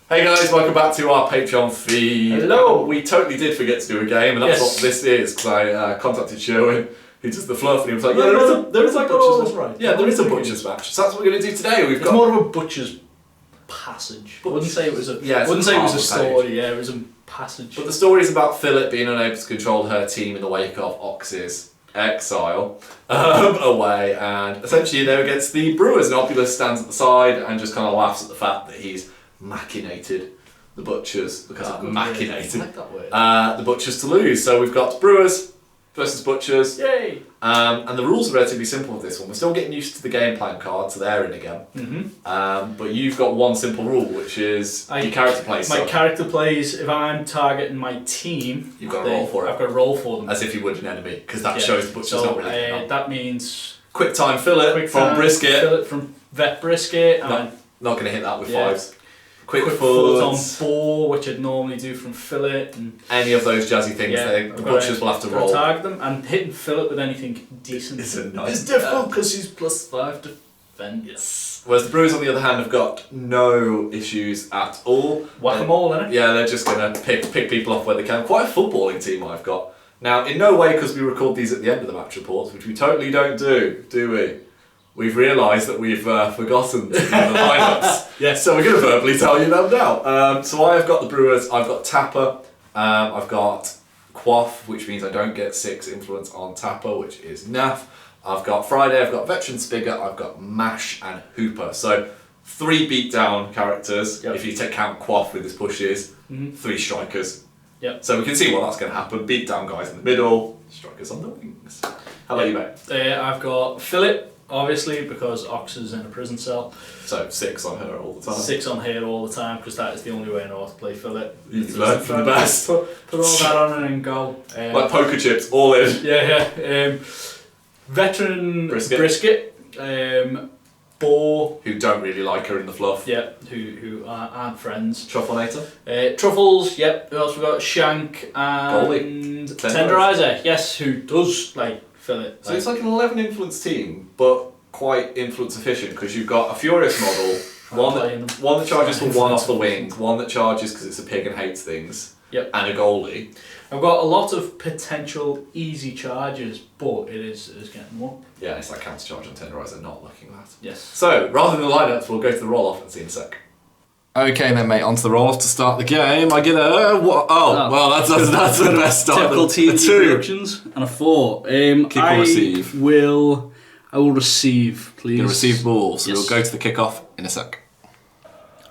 Hey guys, welcome back to our Patreon feed. Hello! We totally did forget to do a game, and that's what this is, because I contacted Sherwin, who does the fluff, and he was like, there is a butcher's match. Yeah, there is a butcher's match. So that's what we're going to do today. It's more of a butcher's passage. I wouldn't say it was a story, it was a passage. But the story is about Fillet being unable to control her team in the wake of Ox's exile away, and essentially they're against the Brewers, and Opulus stands at the side and just kind of laughs at the fact that he's machinated the Butchers, because machinated the Butchers to lose. So we've got Brewers versus Butchers. Yay! And the rules are relatively simple with this one. We're still getting used to the game plan cards, so they're in again. Mm-hmm. But you've got one simple rule, which is your character plays. My character plays, if I'm targeting my team, you've got to roll for it. I've got to roll for them. As if you would an enemy, because that shows the Butcher's not really that means... Quick time Fillet from Brisket. Fillet from Vet Brisket. Not going to hit that with fives. Quick foot on boar, which I'd normally do from Fillet. And any of those jazzy things, the Butchers will have to roll. Target them, and hitting Fillet with anything decent it's difficult because he's +5 defense. Yes. Whereas the Brewers, on the other hand, have got no issues at all. Whack-a-mole, innit? Yeah, they're just going to pick people off where they can. Quite a footballing team I've got. Now, in no way, because we record these at the end of the match reports, which we totally don't do we? We've realised that we've forgotten to do the lineups. Yes. So we're going to verbally tell you them now. So I've got the Brewers, I've got Tapper, I've got Quaff, which means I don't get 6 influence on Tapper, which is naff. I've got Friday, I've got Veteran Spigot, I've got Mash and Hooper. So 3 beatdown characters, if you count Quaff with his pushes, 3 strikers. Yep. So we can see what that's going to happen. Beatdown guys in the middle, strikers on the wings. How about you, mate? I've got Fillet. Obviously, because Ox is in a prison cell. So 6 on her all the time. 6 on her all the time, because that is the only way I know how to play Fillet. You've learned from the best. Put all that on and go. Like poker chips, all in. Yeah. Veteran Brisket. Boar. Who don't really like her in the fluff. Yeah, who aren't friends. Trufflenator. Truffles, yep. Who else we got? Shank and Goalie. Tenderizer. Yes, who does like Fillet. So it's like an 11 influence team, but quite influence efficient, because you've got a Furious model, one that charges for 1 off the wing, one that charges because it's a pig and hates things, and a goalie. I've got a lot of potential easy charges, but it is getting them up. Yeah, it's like counter charge on Tenderizer, not looking at that. Yes. So rather than the lineups, we'll go to the roll off and see in a sec. Okay then, mate, on to the roll-off to start the game. I get a... well, that's the best start. Typical team introductions. And a 4. Kick or receive? I will receive, please. You're going to receive ball, so we'll go to the kick-off in a sec.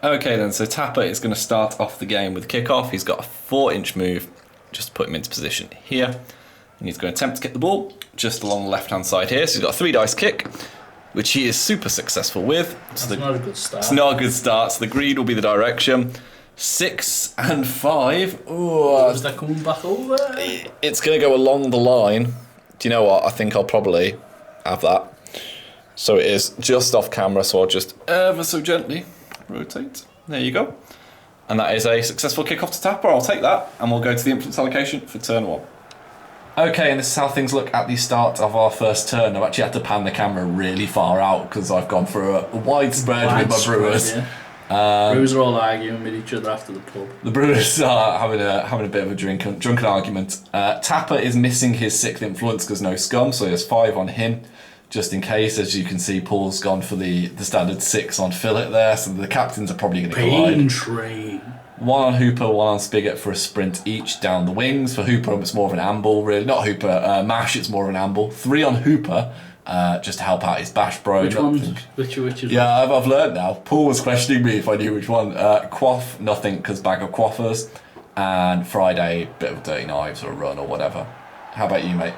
Okay then, so Tapper is going to start off the game with kick-off. He's got a 4-inch move, just to put him into position here. And he's going to attempt to kick the ball just along the left-hand side here. So he's got a 3-dice kick, which he is super successul with. That's not a good start. It's not a good start, so the greed will be the direction. 6 and 5. Ooh, is that coming back over? It's going to go along the line. Do you know what? I think I'll probably have that. So it is just off camera, so I'll just ever so gently rotate. There you go. And that is a successful kick off to Tapper. I'll take that, and we'll go to the influence allocation for turn 1. Okay, and this is how things look at the start of our first turn. I've actually had to pan the camera really far out because I've gone for a wide spread with my Brewers. Yeah. Brewers are all arguing with each other after the pub. The Brewers are having a bit of a drunken argument. Tapper is missing his 6th influence because no scum, so he has 5 on him, just in case. As you can see, Paul's gone for the standard 6 on Fillet there, so the captains are probably going to collide. Pain train. 1 on Hooper, 1 on Spigot for a sprint each down the wings. For Hooper, it's more of an amble, really. Not Hooper, Mash, it's more of an amble. 3 on Hooper, just to help out his bash bro. Which is Yeah, I've learned now. Paul was questioning me if I knew which one. Quaff, nothing, because bag of quaffers. And Friday, bit of dirty knives or a run or whatever. How about you, mate?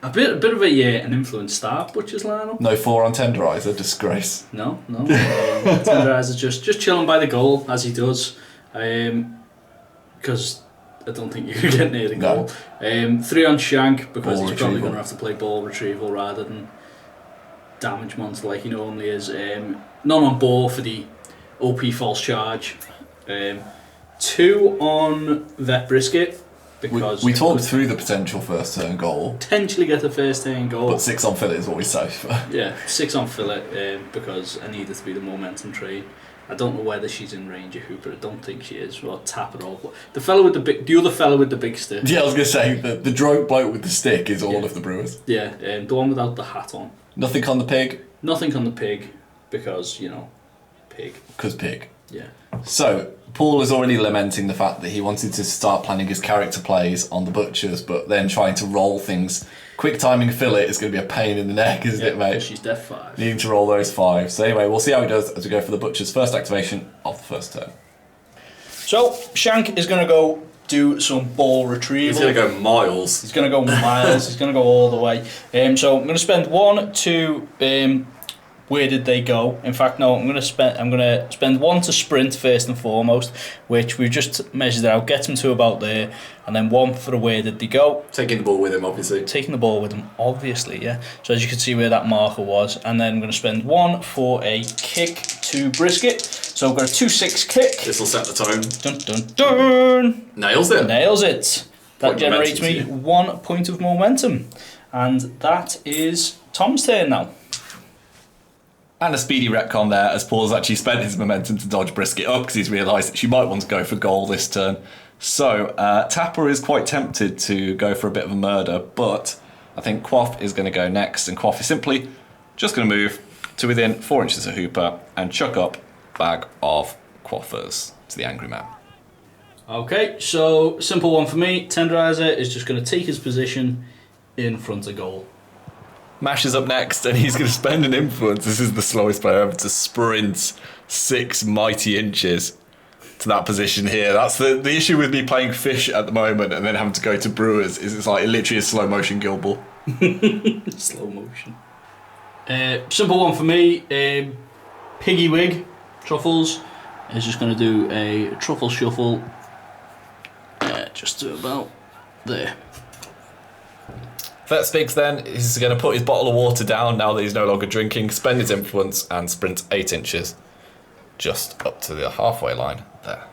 A bit of an influence start, Butcher's lineup. No 4 on Tenderizer, disgrace. No. Tenderizer's just chilling by the goal, as he does. Because I don't think you can get near the goal. 3 on Shank, because he's probably going to have to play ball retrieval rather than damage monster like he normally is. None on Ball for the OP false charge. 2 on Vet Brisket. because we talked through the potential first turn goal, potentially get the first turn goal. but 6 on Fillet is what we say. Yeah, 6 on Fillet because I need it to be the momentum trade. I don't know whether she's in range of Hooper. I don't think she is. Or Tapper or the other fellow with the big stick. Yeah, I was gonna say the droid bloke with the stick is all of the Brewers. Yeah, the one without the hat on. Nothing on the pig. Nothing on the pig because pig. Because pig. Yeah. So, Paul is already lamenting the fact that he wanted to start planning his character plays on the butchers, but then trying to roll things. Quick timing Fillet is going to be a pain in the neck, isn't it, mate? She's death 5. Needing to roll those 5. So anyway, we'll see how he does as we go for the butcher's first activation of the first turn. So, Shank is going to go do some ball retrieval. He's going to go miles. He's going to go miles. He's going to go all the way. So I'm going to spend 1 to... where did they go? In fact, no. I'm going to spend 1 to sprint first and foremost, which we've just measured out. Gets him to about there, and then 1 for the where did they go? Taking the ball with him, obviously. Taking the ball with him, obviously, yeah. So as you can see where that marker was, and then I'm going to spend 1 for a kick to Brisket. So I've got a 2-6 kick. This will set the tone. Dun dun dun. Nails it. Nails it. That Point generates me momentum, 1 point of momentum, and that is Tom's turn now. And a speedy retcon there, as Paul's actually spent his momentum to dodge Brisket up because he's realised that she might want to go for goal this turn. So Tapper is quite tempted to go for a bit of a murder, but I think Quaff is going to go next, and Quaff is simply just going to move to within 4 inches of Hooper and chuck up a bag of Quaffers to the angry man. Okay, so simple one for me. Tenderizer is just going to take his position in front of goal. Mash is up next, and he's going to spend an influence. This is the slowest player ever to sprint 6 mighty inches to that position here. That's the issue with me playing Fish at the moment and then having to go to Brewers, is it's like literally a slow motion Guild Ball. Slow motion. Simple one for me. Piggy Wig, Truffles, is just going to do a Truffle Shuffle just to about there. Vet Speaks then, he's going to put his bottle of water down now that he's no longer drinking, spend his influence and sprint 8 inches just up to the halfway line there.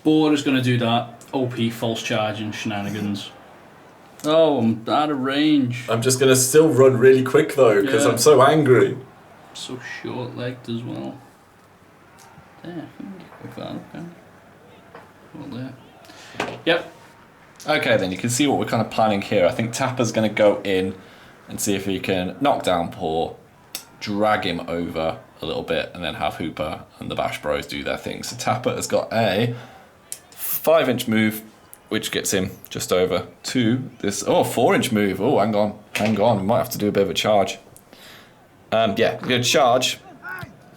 Boar is going to do that OP false charging shenanigans. Oh, I'm out of range. I'm just going to still run really quick though, because I'm so angry. So short-legged as well. There, quick that up, okay. Well, there. Yep. Okay, then you can see what we're kind of planning here. I think Tapper's going to go in and see if he can knock down Paul, drag him over a little bit, and then have Hooper and the Bash Bros do their thing. So Tapper has got a 5-inch move, which gets him just over to this. Oh, 4-inch move. Oh, hang on. We might have to do a bit of a charge. Yeah, we're going to charge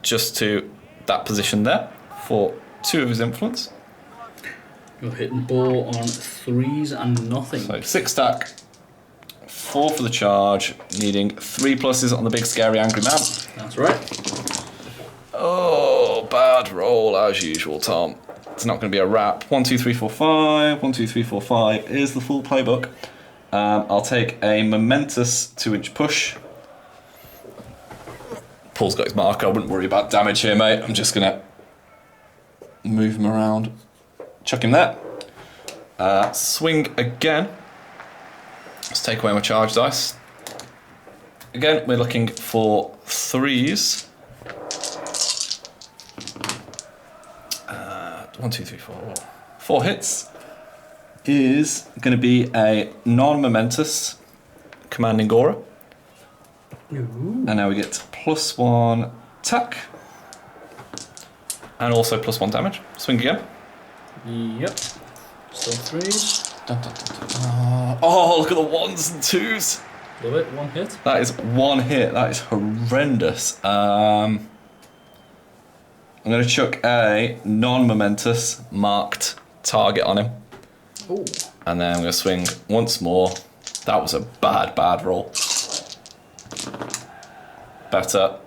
just to that position there for 2 of his influence. You're hitting ball on 3s and nothing. So 6 stack, 4 for the charge, needing 3 pluses on the big scary angry man. That's right. Oh, bad roll as usual, Tom. It's not going to be a wrap. 1, 2, 3, 4, 5. 1, 2, 3, 4, 5 is the full playbook. I'll take a momentous 2-inch push. Paul's got his marker. I wouldn't worry about damage here, mate. I'm just going to move him around. Chuck him there. Swing again. Let's take away my charge dice. Again, we're looking for 3s. 1, 2, 3, 4. 4 hits is going to be a non-momentous commanding Gora. Ooh. And now we get +1 attack. And also +1 damage. Swing again. Yep. Still 3s. Dun, dun, dun, dun. Oh, look at the 1s and 2s. Love it. 1 hit. That is 1 hit. That is horrendous. I'm going to chuck a non-momentous marked target on him. Ooh. And then I'm going to swing once more. That was a bad roll. Better.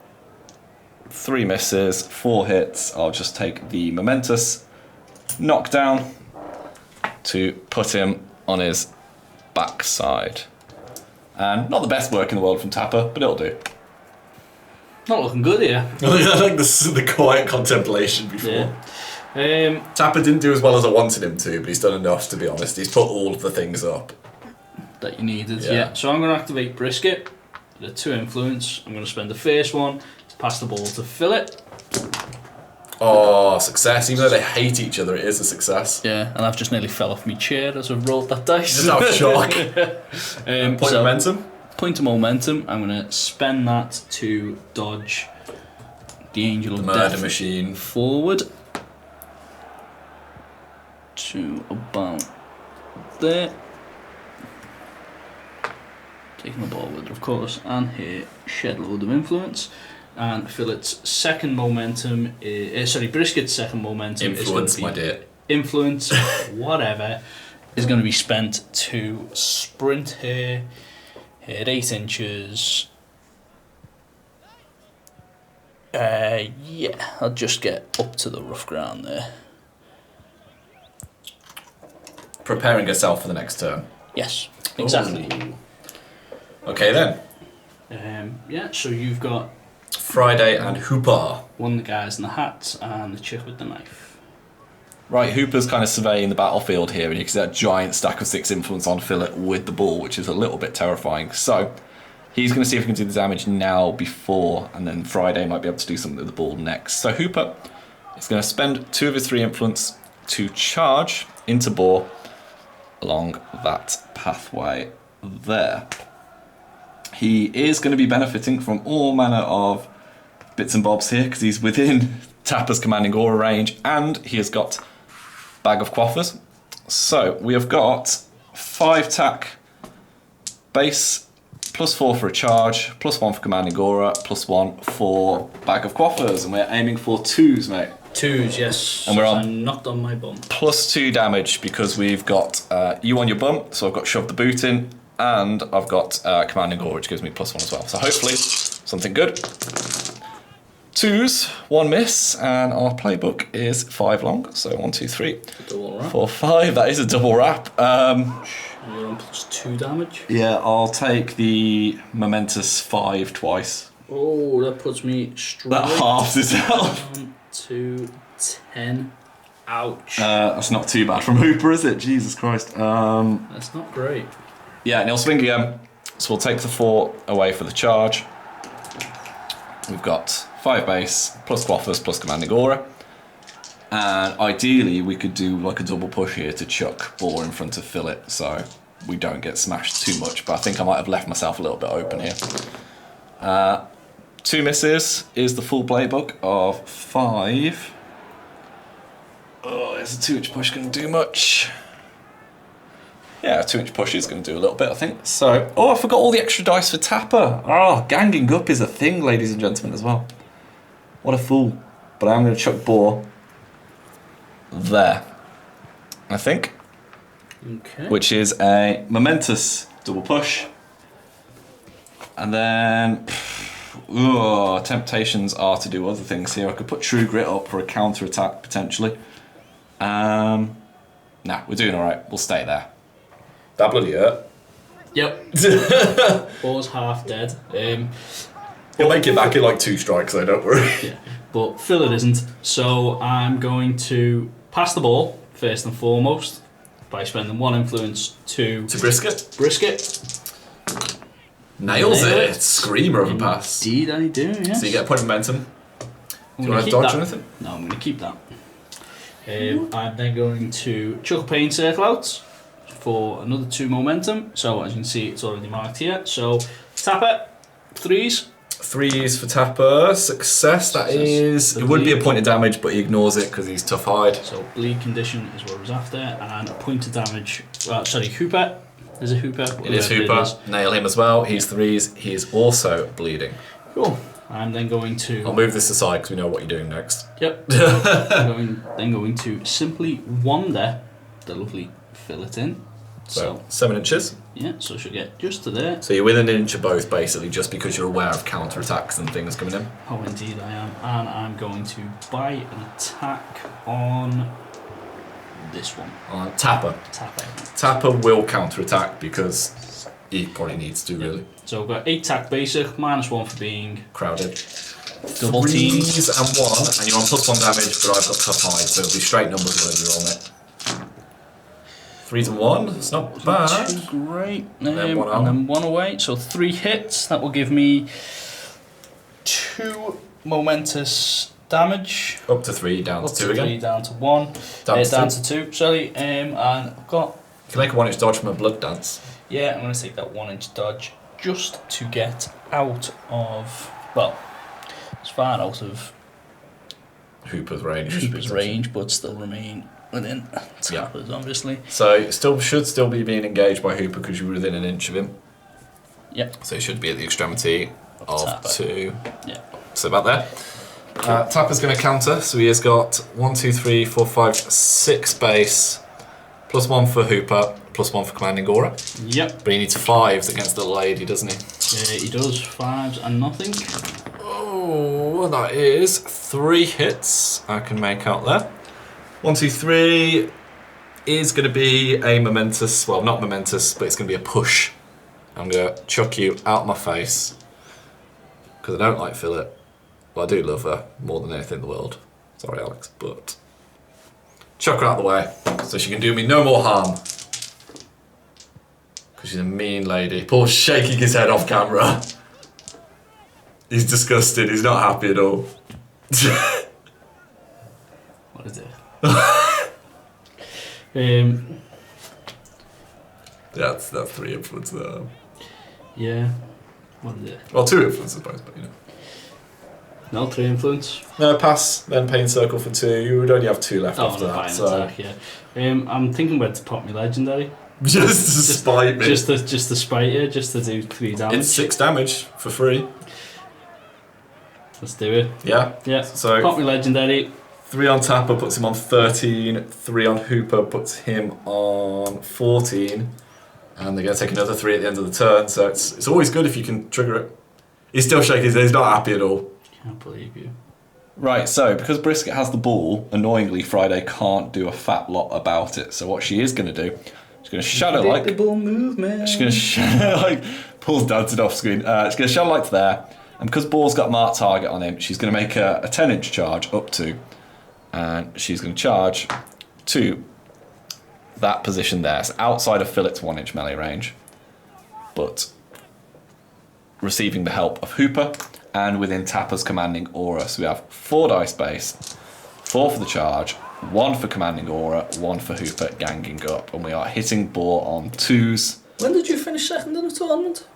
3 misses, 4 hits. I'll just take the momentous knockdown to put him on his backside. And not the best work in the world from Tapper, but it'll do. Not looking good here. I like the quiet contemplation before. Tapper didn't do as well as I wanted him to, but he's done enough, to be honest. He's put all of the things up that you needed. Yeah. So I'm going to activate Brisket. The 2 influence. I'm going to spend the first one to pass the ball to Fillet. Oh, success. Even though they hate each other, it is a success. Yeah, and I've just nearly fell off my chair as I've rolled that dice. Just out of shock. Point of momentum. Point of momentum. I'm going to spend that to dodge the Angel of Murder Death machine forward to about there. Taking the ball with her, of course, and here shed load of influence. And Fillet's second momentum, Brisket's second momentum influence, is going to be my dear. Influence, whatever, is going to be spent to sprint here at 8 inches. Yeah, I'll just get up to the rough ground there. Preparing herself for the next turn. Yes, exactly. Ooh. Okay then. Yeah, so you've got Friday and Hooper. one of the guys in the hat and the chick with the knife. Right, Hooper's kind of surveying the battlefield here, and you can see that giant stack of 6 influence on Fillet with the ball, which is a little bit terrifying. So he's going to see if he can do the damage now before, and then Friday might be able to do something with the ball next. So Hooper is going to spend 2 of his 3 influence to charge into Boar along that pathway there. He is going to be benefiting from all manner of bits and bobs here because he's within Tapper's commanding aura range, and he has got Bag of Quaffers. So we have got 5 tack base, +4 for a charge, +1 for commanding aura, +1 for Bag of Quaffers, and we're aiming for 2s, mate. 2s, yes. And we're on I'm knocked on my bum. +2 damage because we've got you on your bum, so I've got Shove the Boot in, and I've got commanding aura, which gives me +1 as well. So hopefully something good. 2s, 1 miss, and our playbook is 5 long. So 1, 2, 3, Double wrap. 4, 5. That is a double wrap. You're on +2 damage. Yeah, I'll take the momentous 5 twice. Oh, that puts me straight. That halves it out. 1, 2, 10. Ouch. That's not too bad from Hooper, is it? Jesus Christ. That's not great. Yeah, and he'll swing again. So we'll take the 4 away for the charge. We've got 5 base, plus Quaffers, plus commanding aura. And ideally we could do like a double push here to chuck Boar in front of Fillet so we don't get smashed too much, but I think I might have left myself a little bit open here. 2 misses is the full playbook of 5. Oh, is a 2-inch push going to do much? Yeah, a 2-inch push is going to do a little bit, I think. So, oh, I forgot all the extra dice for Tapper. Oh, ganging up is a thing, ladies and gentlemen, as well. What a fool. But I'm going to chuck Boar there, I think. Okay. Which is a momentous double push. And then, temptations are to do other things here. I could put True Grit up for a counter attack potentially. Nah, we're doing alright. We'll stay there. That bloody hurt. Yep. Boar's half dead. He'll make it back in like 2 strikes though, don't worry. Yeah. But Fillet isn't, so I'm going to pass the ball first and foremost by spending 1 influence to Brisket. Nails it. Screamer of a pass. Indeed I do, yes. So you get a point of momentum. Do you want to keep dodge that. or anything? No, I'm going to keep that. I'm then going to chuck a pain circle out for another 2 momentum. So as you can see, it's already marked here. So Tapper, 3s. 3s for Tapper. Success. That is. It would be a point of damage, but he ignores it because he's tough hide. So bleed condition is what I was after, and a point of damage. Hooper. Is it Hooper? It is Hooper. Nail him as well. He's 3s. He is also bleeding. Cool. I'm then going to. I'll move this aside because we know what you're doing next. Yep. I'm going to simply wander the lovely Fillet in. So 7 inches. Yeah, so she'll get just to there. So you're within an inch of both, basically, just because you're aware of counter attacks and things coming in. Oh, indeed I am. And I'm going to buy an attack on this one. On Tapper. Tapper will counter attack because he probably needs to, really. So we've got 8 attack basic, -1 for being crowded. Double teams. 3s and 1, and you're on +1 damage, but I've got tough hide, so it'll be straight numbers whenever you roll it. 3s and 1, it's not bad. Too great. And then one out. and then 1 away, so 3 hits. That will give me 2 momentous damage. Up to 3, down Up to 2 to 3, again. down to 1. Down Down to to 2, sorry. And I've got... You can make a 1-inch dodge from a blood dance. Yeah, I'm going to take that 1-inch dodge just to get out of... Well, it's far out of Hooper's range. Hooper's range, but still remain within Tapper's, obviously. So you should still be being engaged by Hooper because you're within an inch of him. Yep. So you should be at the extremity of Tapper. 2. Yeah. So about there. Tapper's going to counter, so he has got 1, 2, 3, 4, 5, 6 base, +1 for Hooper, +1 for commanding aura. Yep. But he needs 5s against the lady, doesn't he? He does 5s and nothing. Oh, that is 3 hits I can make out there. 1, 2, 3 is going to be a momentous, well, not momentous, but it's going to be a push. I'm going to chuck you out my face because I don't like Fillet. Well, I do love her more than anything in the world. Sorry, Alex, but chuck her out of the way so she can do me no more harm. Because she's a mean lady. Paul's shaking his head off camera. He's disgusted. He's not happy at all. What is it? That's 3 influence there. Yeah. What is it? Well, 2 influences both, but you know. No, 3 influence. No, pass, then pain circle for 2. You would only have 2 left Oh, after no, that. fine So attack, yeah. I'm thinking where to pop my legendary. just to spite me. Just to spite you, just to do 3 damage. It's 6 damage for free. Let's do it. Yeah. Yeah. So Pop my legendary. 3 on Tapper puts him on 13. 3 on Hooper puts him on 14. And they're going to take another 3 at the end of the turn. So it's always good if you can trigger it. He's still shaking his head. He's not happy at all. Can't believe you. Right, so because Brisket has the ball, annoyingly Friday can't do a fat lot about it. So what she is going to do, she's going to shadow like. Predictable movement. She's going to shadow like. Paul's dancing off screen. She's going to shadow like to there, and because Ball's got marked target on him, she's going to make a 10-inch charge up to, and she's going to charge to that position there. So outside of Fillet's 1-inch melee range, but receiving the help of Hooper. And within Tapper's commanding aura. So we have 4 dice base, 4 for the charge, 1 for commanding aura, 1 for Hooper ganging up. And we are hitting Ball on 2s. When did you finish second in the tournament?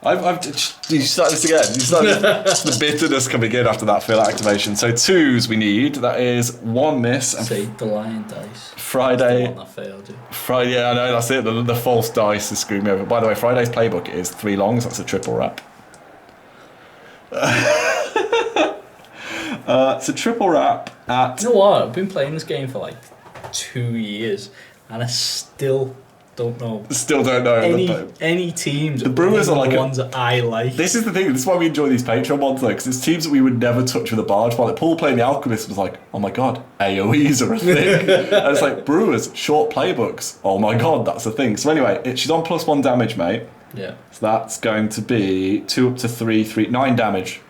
You started this again. You started the bitterness coming in after that Fillet activation. So 2s we need. That is 1 miss. And See, the lion dice. Friday. The one that failed you. Friday, yeah, I know, that's it. The false dice is screwing me over. By the way, Friday's playbook is 3 longs. That's a triple wrap. It's a triple wrap at... You know what? I've been playing this game for like 2 years and I still don't know Still don't know. any teams. The Brewers are like the ones that I like. This is the thing. This is why we enjoy these Patreon ones, though, because it's teams that we would never touch with a barge. Like Paul playing the Alchemist was like, oh my god, AOE's are a thing. And it's like Brewers short playbooks. Oh my god, that's a thing. So anyway, she's on +1 damage, mate. Yeah. So that's going to be 2 up to 3, 9 damage.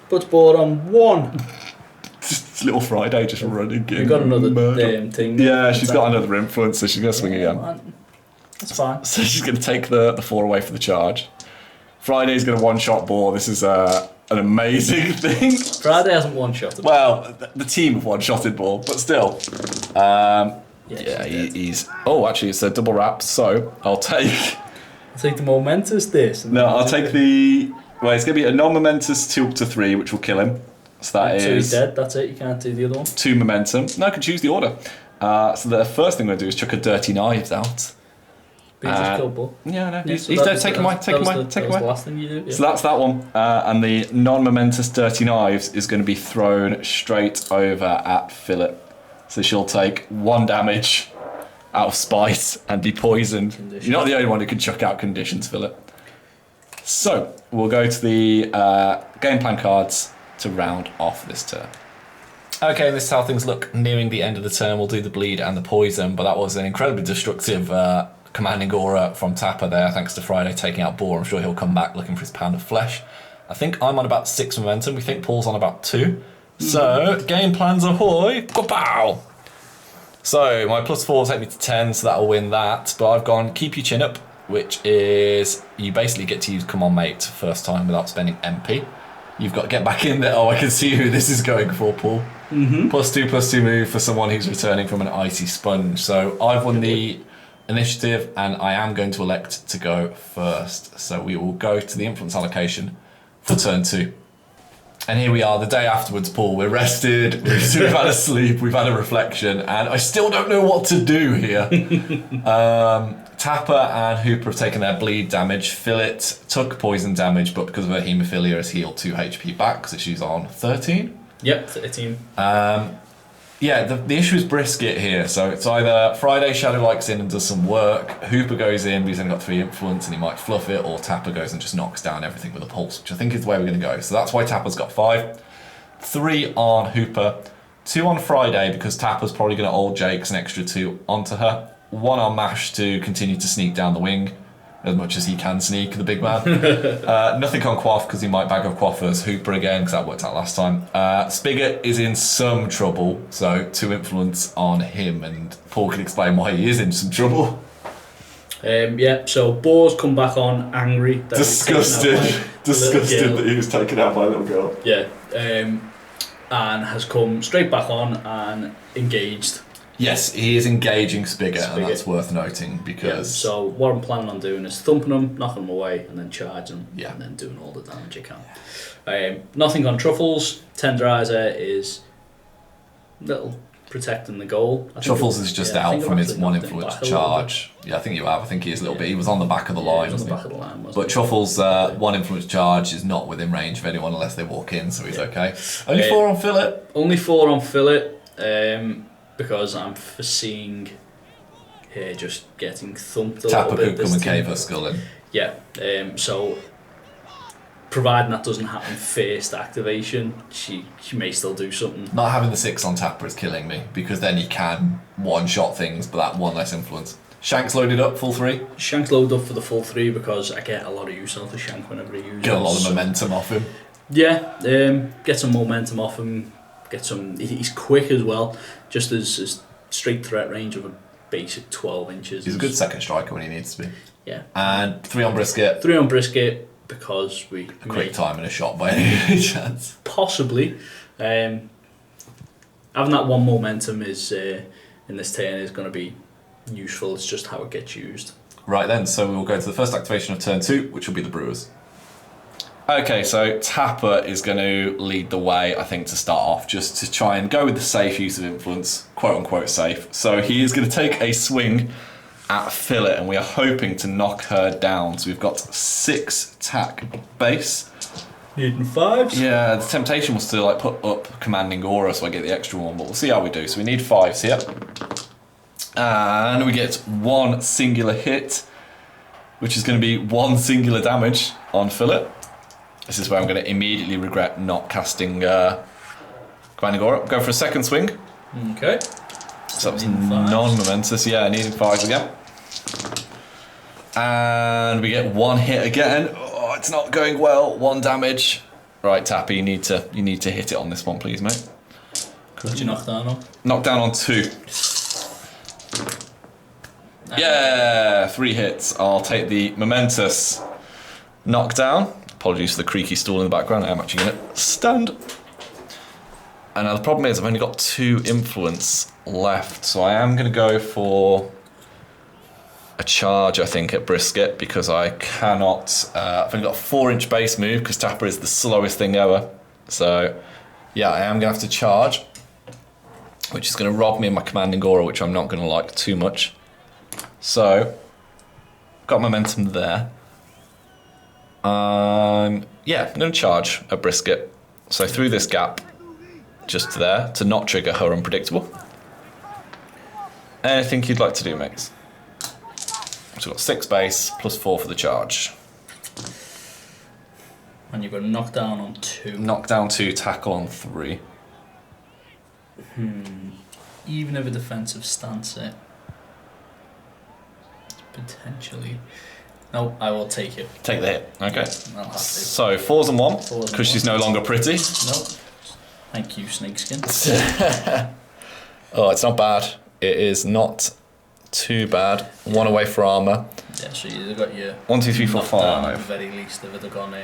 Puts board on 1. Just little Friday just running in. You've got another damn thing. Yeah, she's got another influence, so she's going to swing again. Man. That's fine. So she's going to take the 4 away for the charge. Friday's going to one-shot Ball. This is an amazing thing. Friday hasn't one-shotted. Well, the team have one-shotted Ball, but still. He's... Oh, actually, it's a double wrap, so I'll take... I'll take the momentous this. No, I'll take the... Well, it's going to be a non-momentous 2 up to 3, which will kill him. So that So is... he's dead, that's it, you can't do the other one. 2 momentum. No, I can choose the order. So the first thing I'm going to do is chuck a dirty knives out. But you just killed Bull. Yeah, I know. Yeah, He's so dead. Take him away. Take him away. Take him That was the away. last thing you do. Yeah. So that's that one. And the non-momentous dirty knives is going to be thrown straight over at Fillet. So she'll take 1 damage out of spite and be poisoned. Conditions. You're not the only one who can chuck out conditions, Fillet. So we'll go to the game plan cards to round off this turn. Okay, this is how things look nearing the end of the turn. We'll do the bleed and the poison, but that was an incredibly destructive commanding aura from Tapper there, thanks to Friday taking out Boar. I'm sure he'll come back looking for his pound of flesh. I think I'm on about 6 momentum. We think Paul's on about 2. So, game plans ahoy! Pow! So, my +4 will take me to 10, so that'll win that. But I've gone keep your chin up, which is you basically get to use Come On Mate first time without spending MP. You've got to get back in there. Oh, I can see who this is going for, Paul. +2/+2 move for someone who's returning from an icy sponge. So I've won the initiative and I am going to elect to go first. So we will go to the influence allocation for turn 2. And here we are, the day afterwards, Paul. We're rested, we've had a sleep, we've had a reflection, and I still don't know what to do here. Tapper and Hooper have taken their bleed damage. Fillet took poison damage, but because of her haemophilia has healed 2 HP back, so she's on 13. Yep, 13. Yeah, the issue is Brisket here. So it's either Friday Shadow likes in and does some work, Hooper goes in, but he's only got 3 influence and he might fluff it, or Tapper goes and just knocks down everything with a pulse, which I think is the way we're going to go. So that's why Tapper's got 5. 3 on Hooper, 2 on Friday because Tapper's probably going to old Jake's an extra 2 onto her. 1 on Mash to continue to sneak down the wing as much as he can sneak, the big man. Nothing on Quaff because he might bag of Quaffers. Hooper again because that worked out last time. Spigot is in some trouble, so 2 influence on him, and Paul can explain why he is in some trouble. Yeah, so Boar's come back on angry. That Disgusted that he was taken out by a little girl. Yeah, and has come straight back on and engaged. Yes, he is engaging Spigot, and that's worth noting because... Yeah, so what I'm planning on doing is thumping him, knocking him away, and then charging him, yeah, and then doing all the damage I can. Nothing on Truffles. Tenderizer is little protecting the goal. Truffles is just out from his 1 influence charge. Yeah, I think you have. I think he is a little bit. He was on the back of the line. He was on the back of the line, wasn't but Truffles' 1 influence charge is not within range of anyone unless they walk in, so he's okay. Only 4 on Fillet. Only 4 on Fillet. Because I'm foreseeing her just getting thumped a Tapper little bit. could come and cave her skull in. Yeah, so providing that doesn't happen first activation, she may still do something. Not having the 6 on Tapper is killing me, because then he can one-shot things, but that 1 less influence. Shank's loaded up, full 3? Shank's loaded up for the full 3 because I get a lot of use out of Shank whenever he uses. Get a lot of momentum off him. Yeah, get some momentum off him. Get some. He's quick as well. Just as straight threat range of a basic 12 inches. He's a good second striker when he needs to be. Yeah. And 3 on Brisket. 3 on Brisket because we a quick time and a shot by any chance. Possibly. Having that 1 momentum is in this turn is going to be useful. It's just how it gets used. Right then, so we will go to the first activation of turn 2, which will be the Brewers. Okay, so Tapper is going to lead the way, I think, to start off, just to try and go with the safe use of influence, quote-unquote safe. So he is going to take a swing at Fillet, and we are hoping to knock her down. So we've got 6 attack base. Needing 5s? Yeah, the temptation was to put up Commanding Aura so I get the extra 1, but we'll see how we do. So we need 5s here. And we get 1 singular hit, which is going to be 1 singular damage on Fillet. This is where I'm going to immediately regret not casting Commanding Aura. Go for a second swing. Okay. So that's non-momentous. Yeah, needing 5s again. And we get 1 hit again. Oh, it's not going well. 1 damage. Right, Tappy, you need to hit it on this one, please, mate. What did you knock down on? Knock down on 2. Yeah, 3 hits. I'll take the momentous knockdown. Apologies for the creaky stool in the background. I am actually going to stand. And now the problem is I've only got 2 influence left, so I am going to go for a charge, I think, at Brisket, because I cannot... I've only got a 4-inch base move, because Tapper is the slowest thing ever. So, yeah, I am going to have to charge, which is going to rob me of my Commanding Aura, which I'm not going to like too much. So, got momentum there. Yeah, I'm going to charge a Brisket. So through this gap, just there, to not trigger her unpredictable. Anything you'd like to do, mates? So we've got 6 base, plus 4 for the charge. And you've got knock down on 2. Knock down 2, tackle on 3. Even if a defensive stance it, potentially. No, I will take it. Take the hit. Okay. I'll have to. So 4s and 1, 4s and because she's 1. no longer pretty. No. Thank you, Snakeskin. Oh, it's not bad. It is not too bad. 1 away for armour. Yeah, so you've got your 1, 2, 3, 4, knockdown at 5. the very least. If it had gone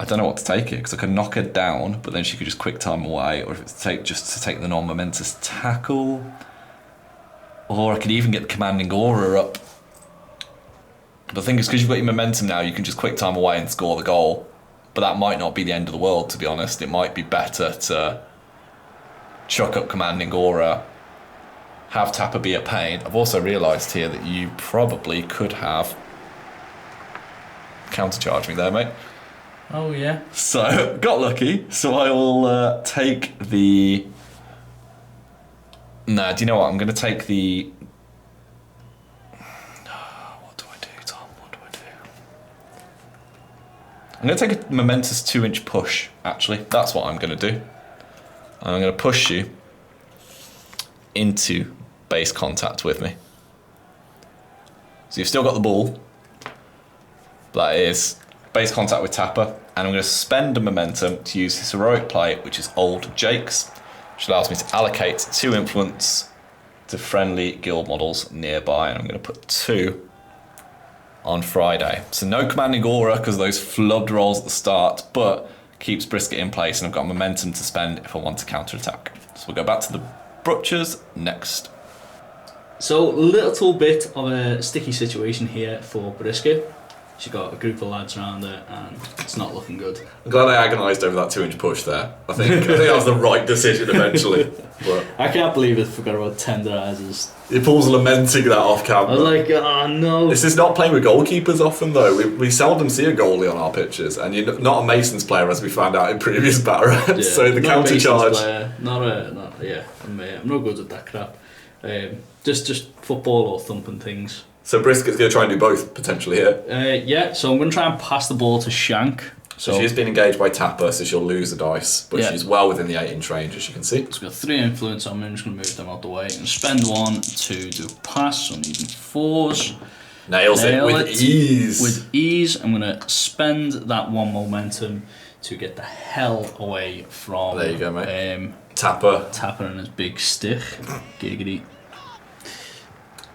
I don't know what to take it, because I could knock her down, but then she could just quick time away, or if it's just to take the non-momentous tackle. Or I could even get the commanding aura up. But the thing is, because you've got your momentum now, you can just quick time away and score the goal. But that might not be the end of the world, to be honest. It might be better to chuck up commanding aura, have Tapper be a pain. I've also realised here that you probably could have countercharge me there, mate. Oh yeah. So, got lucky. So I will take the... Nah, do you know what? I'm going to take the... What do I do, Tom? What do I do? I'm going to take a momentous 2-inch push, actually. That's what I'm going to do. I'm going to push you into base contact with me. So you've still got the ball. That is base contact with Tapper. And I'm going to spend a momentum to use his heroic play, which is Old Jake's, which allows me to allocate 2 influence to friendly guild models nearby. And I'm going to put 2 on Friday. So no commanding aura because of those flubbed rolls at the start, but keeps Brisket in place, and I've got momentum to spend if I want to counter-attack. So we'll go back to the Butchers next. So, a little bit of a sticky situation here for Brisket. She's got a group of lads around her, and it's not looking good. I'm glad I agonised over that 2-inch push there. I think that was the right decision eventually. But I can't believe I forgot about tenderizers. Paul's lamenting that off camera. I was like, oh no. This is not playing with goalkeepers often though. We seldom see a goalie on our pitches, and you're not a Masons player as we found out in previous battle. Yeah, So the not counter a charge. Masons player, I'm no good at that crap. Just football or thumping things. So Brisket's going to try and do both potentially here. Yeah, so I'm going to try and pass the ball to Shank. So she's been engaged by Tapper, so she'll lose a dice, but Yeah. she's well within the 8-inch range, as you can see. She's got 3 influence on me. I'm just going to move them out the way and spend 1 to do a pass. So I'm needing 4s. Nails it with ease. With ease, I'm going to spend that 1 momentum to get the hell away from. There you go, mate. Tapper. Tapper and his big stick. Giggity.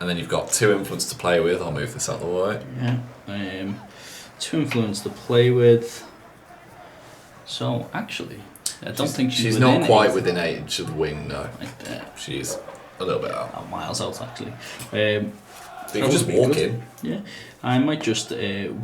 And then you've got 2 influence to play with. I'll move this out of the way. Yeah. 2 influence to play with. So actually, I don't think she's not within quite 8. within 8 inches of the wing, no. Like that. She's a little bit out. Miles out actually. You can just walk in. Yeah, I might just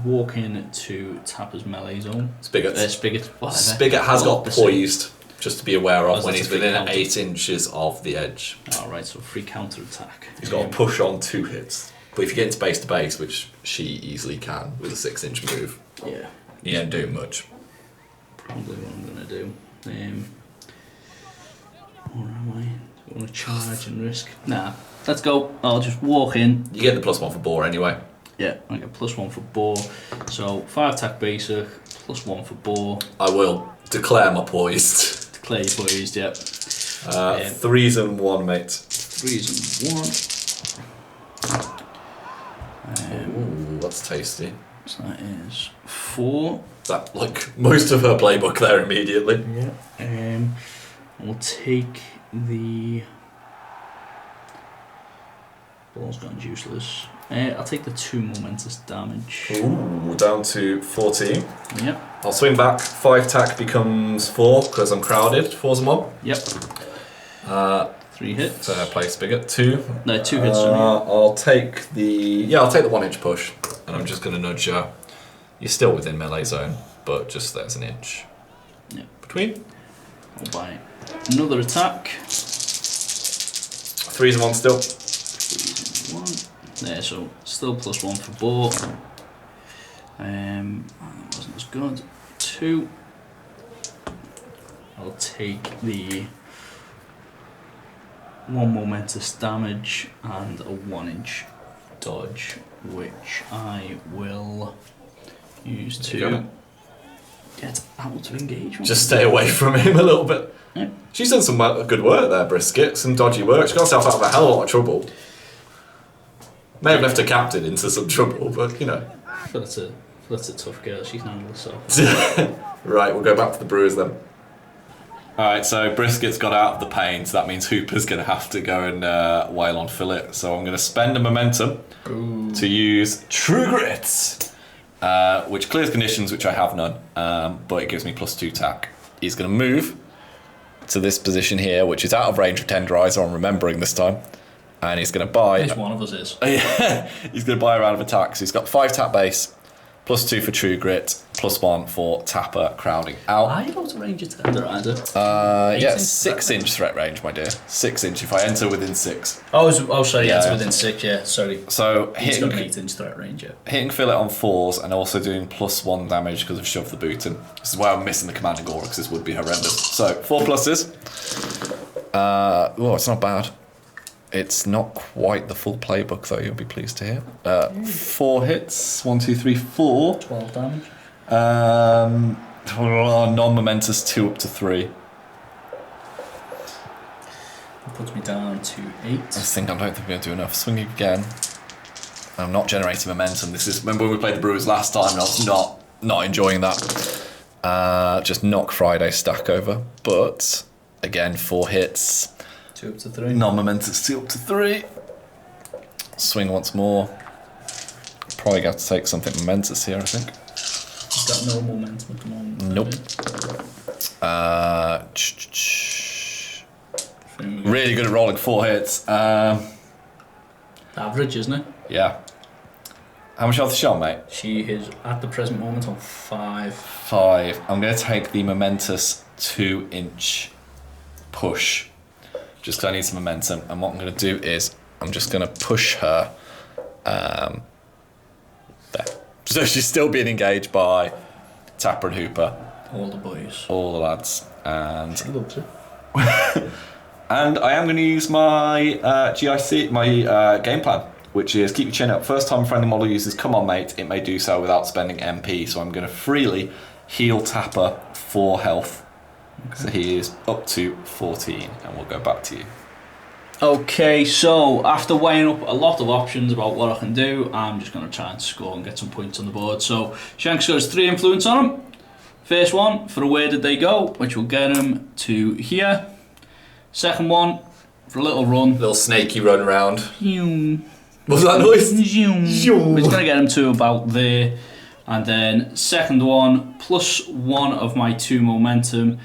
walk in to Tapper's melee zone. Spigot. Spigot. Whatever. Spigot has got poised, just to be aware of, Oh, when that's he's a free within counter. 8 inches of the edge. Alright, so free counter attack. He's got to push on 2 hits. But if you get into base to base, which she easily can with a 6-inch move, Yeah, you ain't doing much. probably what I'm gonna do. Where am I? Do I want to charge and risk? Nah, let's go. I'll just walk in. You get the +1 for bore anyway. Yeah, I get +1 for bore. So 5 attack basic, +1 for bore. I will declare my poised. Declare you poised, yep. 3s and 1, mate. 3s and 1. Ooh, that's tasty. So that is 4. That, like, most of her playbook there immediately. Yeah. We'll take the... Ball's gone useless. I'll take the 2 momentous damage. Ooh, down to 14. Yep. I'll swing back. 5 tack becomes 4 because I'm crowded. 4's and 1. Yep. 3 hits. Fair play, Spigot. 2. No, 2 hits from you. I'll take the 1-inch push, and I'm just going to nudge her. You're still within melee zone, but just there's an inch. Yep. Between. I'll buy another attack. 3s and 1 still. 3 and 1. There, so still +1 for bore. That wasn't as good. 2. I'll take the 1 momentous damage and a 1-inch dodge, which I will use There you to go. get out of engagement. Just stay away from him a little bit. Yep. She's done some good work there, Brisket. Some dodgy work. She got herself out of a hell of a lot of trouble. May have left her captain into some trouble, but you know. I feel that's a tough girl. She can handle herself. Right, we'll go back to the Brewers then. Alright, so Brisket's got out of the pain, so that means Hooper's going to have to go and wail on Fillet. So I'm going to spend a momentum to use True Grit, which clears conditions, which I have none, but it gives me +2 tack. He's going to move to this position here, which is out of range of Tenderizer, I'm remembering this time. And he's going to buy... At least one of us is. Yeah, he's going to buy a round of attack. So he's got 5 tap base, +2 for True Grit, +1 for Tapper crowding out. Are you able to range a Tenderizer? Yeah, 6-inch threat range, my dear. 6-inch if I enter within 6. Oh, sorry, yeah, it's Yeah. within 6, yeah, sorry. So He's got an hitting 8-inch threat range, yeah. Fillet on 4s and also doing +1 damage because of Shove the Boot in. This is why I'm missing the Commanding Aura because this would be horrendous. So 4 pluses. Oh, it's not bad. It's not quite the full playbook though, you'll be pleased to hear. 4 hits, 1, 2, 3, 4. 12 damage. Non-momentous 2 up to 3. It puts me down to 8. I don't think I'm going to do enough. Swing again. I'm not generating momentum. This is remember when we played the Brewers last time and I was not enjoying that. Just knock Friday's stack over. But again, 4 hits. 2 up to 3. Non-momentous 2 up to 3. Swing once more. Probably got to take something momentous here, I think. He's got no momentum at the moment. Nope. Really good at rolling 4 hits. Average, isn't it? Yeah. How much health is she on, mate? She is at the present moment on 5. 5. I'm going to take the momentous 2-inch push. Just because I need some momentum. And what I'm going to do is I'm just going to push her there. So she's still being engaged by Tapper and Hooper. All the boys. All the lads. And She loves it. and I am going to use my GIC, my game plan, which is keep your chin up. First time a friendly model uses Come On Mate, it may do so without spending MP. So I'm going to freely heal Tapper 4 health. Okay. So he is up to 14, and we'll go back to you. Okay, so after weighing up a lot of options about what I can do, I'm just going to try and score and get some points on the board. So Shank's got 3 influence on him. First one for Where Did They Go, which will get him to here. Second one for a little run. Little snaky run around. What was that noise? Which is going to get him to about there. And then second one, +1 of my 2 momentum.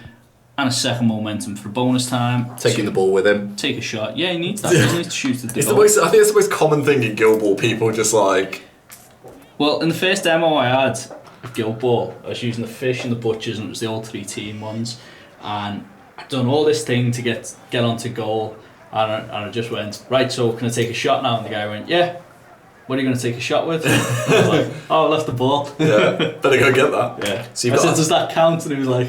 And a second momentum for bonus time. Taking the ball with him. Take a shot. Yeah, he needs that. He needs to shoot at the goal. I think it's the most common thing in Guild Ball. People just like... Well, in the first demo I had of Guild Ball, I was using the fish and the butchers, and it was the old 3-team ones. And I'd done all this thing to get onto goal. And I just went, right, so can I take a shot now? And the guy went, yeah. What are you going to take a shot with? I was like, oh, I left the ball. Yeah, better go get that. Yeah. So I said, does that count? And he was like...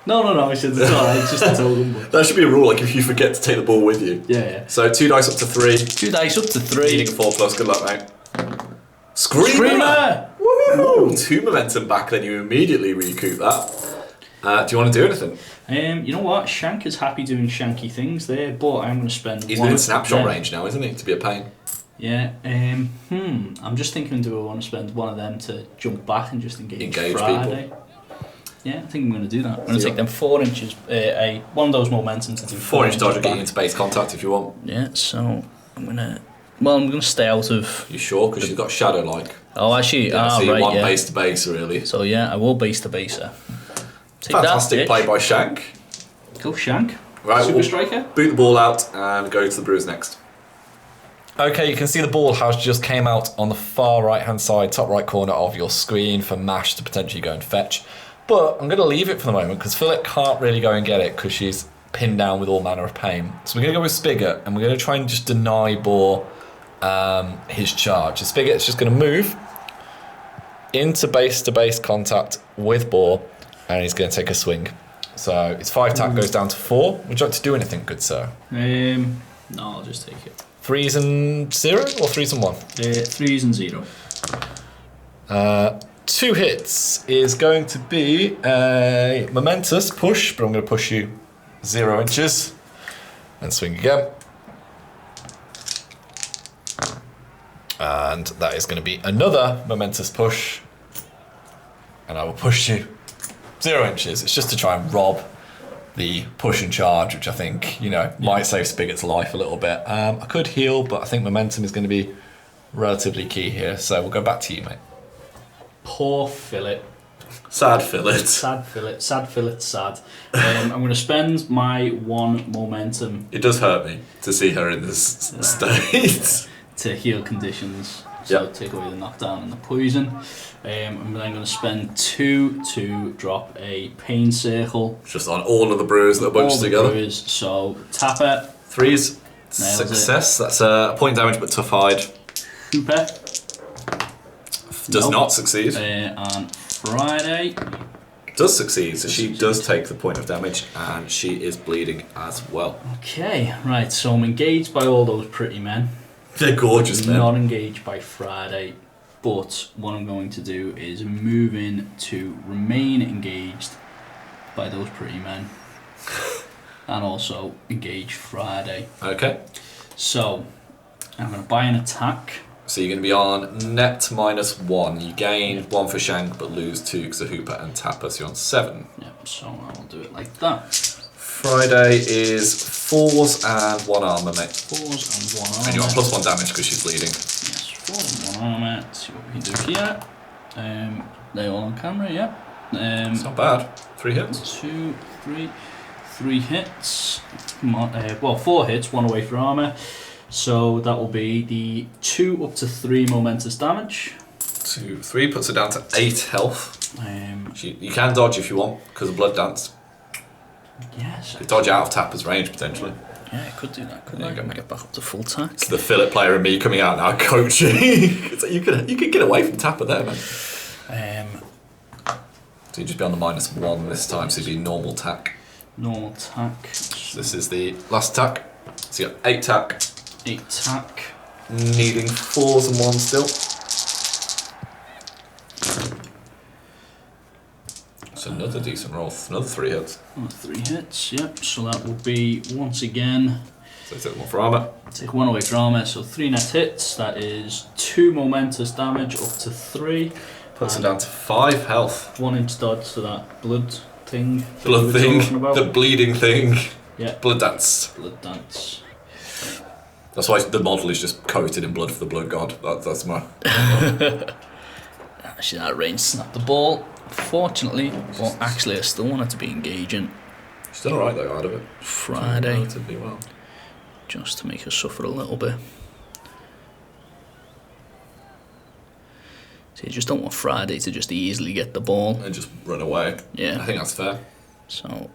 No, I said, it's alright, it's just a token. That should be a rule, like if you forget to take the ball with you. Yeah. So 2 dice up to 3. 2 dice up to 3. Needing a 4+, good luck, mate. Screamer! Woo! 2 momentum back, then you immediately recoup that. Do you want to do anything? You know what? Shank is happy doing shanky things there, but I'm going to spend He's one within snapshot range now, isn't he? To be a pain. Yeah. I'm just thinking, do I want to spend one of them to jump back and just engage Friday? People. Yeah, I think I'm going to do that. I'm going to take them 4 inches, one of those momentums to do 4-inch dodge will back. get you into base contact if you want. Yeah, so I'm going to stay out of... You sure? Because she's got shadow like. Oh, actually, Yeah, so you right, want yeah. base to base, really. So yeah, I will base to base her. Take Fantastic that, play by Shank. Go Shank. Right, Super we'll Striker. boot the ball out and go to the Brewers next. Okay, you can see the ball has just came out on the far right-hand side, top right corner of your screen for Mash to potentially go and fetch. But I'm going to leave it for the moment because Fillet can't really go and get it because she's pinned down with all manner of pain. So we're going to go with Spigot and we're going to try and just deny Boar his charge. So Spigot's just going to move into base-to-base contact with Boar and he's going to take a swing. So his 5 tack goes down to 4. Would you like to do anything, good sir? No, I'll just take it. 3s and 0 or 3s and 1? 3s and 0. 2 hits is going to be a momentous push, but I'm going to push you 0 inches and swing again. And that is going to be another momentous push. And I will push you 0 inches. It's just to try and rob the push and charge, which I think, might save Spigot's life a little bit. I could heal, but I think momentum is going to be relatively key here. So we'll go back to you, mate. Poor Fillet. Sad Fillet. Sad Fillet. Sad Fillet, sad. I'm going to spend my 1 momentum. It does hurt me to see her in this state. To heal conditions. So take away the knockdown and the poison. I'm then going to spend 2 to drop a pain circle. Just on all of the Brewers that are bunched together. Brewers. So Tapper. 3s. Nails Success. That's a point damage but tough hide. Hooper. Does not succeed. And Friday. Does succeed, so she does take the point of damage and she is bleeding as well. Okay, right, so I'm engaged by all those pretty men. They're gorgeous, I'm men. not engaged by Friday, but what I'm going to do is move in to remain engaged by those pretty men and also engage Friday. Okay. So I'm going to buy an attack. So you're going to be on net -1. You gain 1 for Shank but lose 2 because of Hooper and Tapper, so you're on 7. Yep, so I'll do it like that. Friday is 4s and 1 armour, mate. 4s and 1 armour. And you're on +1 damage because she's bleeding. Yes, 4 and 1 armour. Let's see what we can do here. They're all on camera, yeah. It's not bad. 3 hits. 2, 3, 3 hits. 4 hits, 1 away for armour. So that will be the 2 up to 3 momentous damage. 2, 3 puts her down to 8 health. You can dodge if you want because of Blood Dance. Yes. You dodge out of Tapper's range potentially. Yeah, I could do that. Couldn't I? Get back up to full attack. It's the Fillet player and me coming out now coaching. It's like you could get away from Tapper there, man. So you'd just be on the -1 this time, so you'd be normal attack. Normal attack. This is the last attack. So you got 8 attack. 8 attack. Needing 4s and 1s still. That's another decent roll. Another 3 hits. 3 hits, yep. So that will be, once again... So take 1 for armour. Take 1 away for armour, so 3 net hits. That is 2 momentous damage up to 3. Puts it down to 5 health. 1 inch dodge to that blood thing. Blood thing. The bleeding thing. Yeah. Blood Dance. Blood Dance. That's why the model is just coated in blood for the blood god. That's my... Actually, that range snapped the ball, fortunately. But actually, I still want it to be engaging. Still alright though, out of it. Friday. Relatively well. Just to make her suffer a little bit. So you just don't want Friday to just easily get the ball. And just run away. Yeah. I think that's fair. So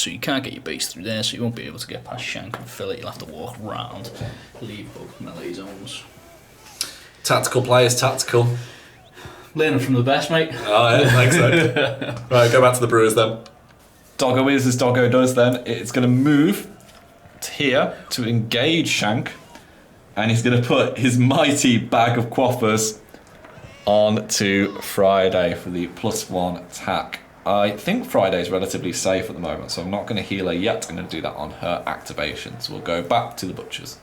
you can't get your base through there, so you won't be able to get past Shank and Fillet. You'll have to walk round, leave both melee zones. Tactical players, tactical. Learning from the best, mate. Oh yeah, thanks so. Right, go back to the Brewers then. Doggo is as Doggo does then. It's going to move to here to engage Shank, and he's going to put his mighty bag of quaffers on to Friday for the +1 attack. I think Friday is relatively safe at the moment, so I'm not going to heal her yet. I'm going to do that on her activation. So we'll go back to the butchers.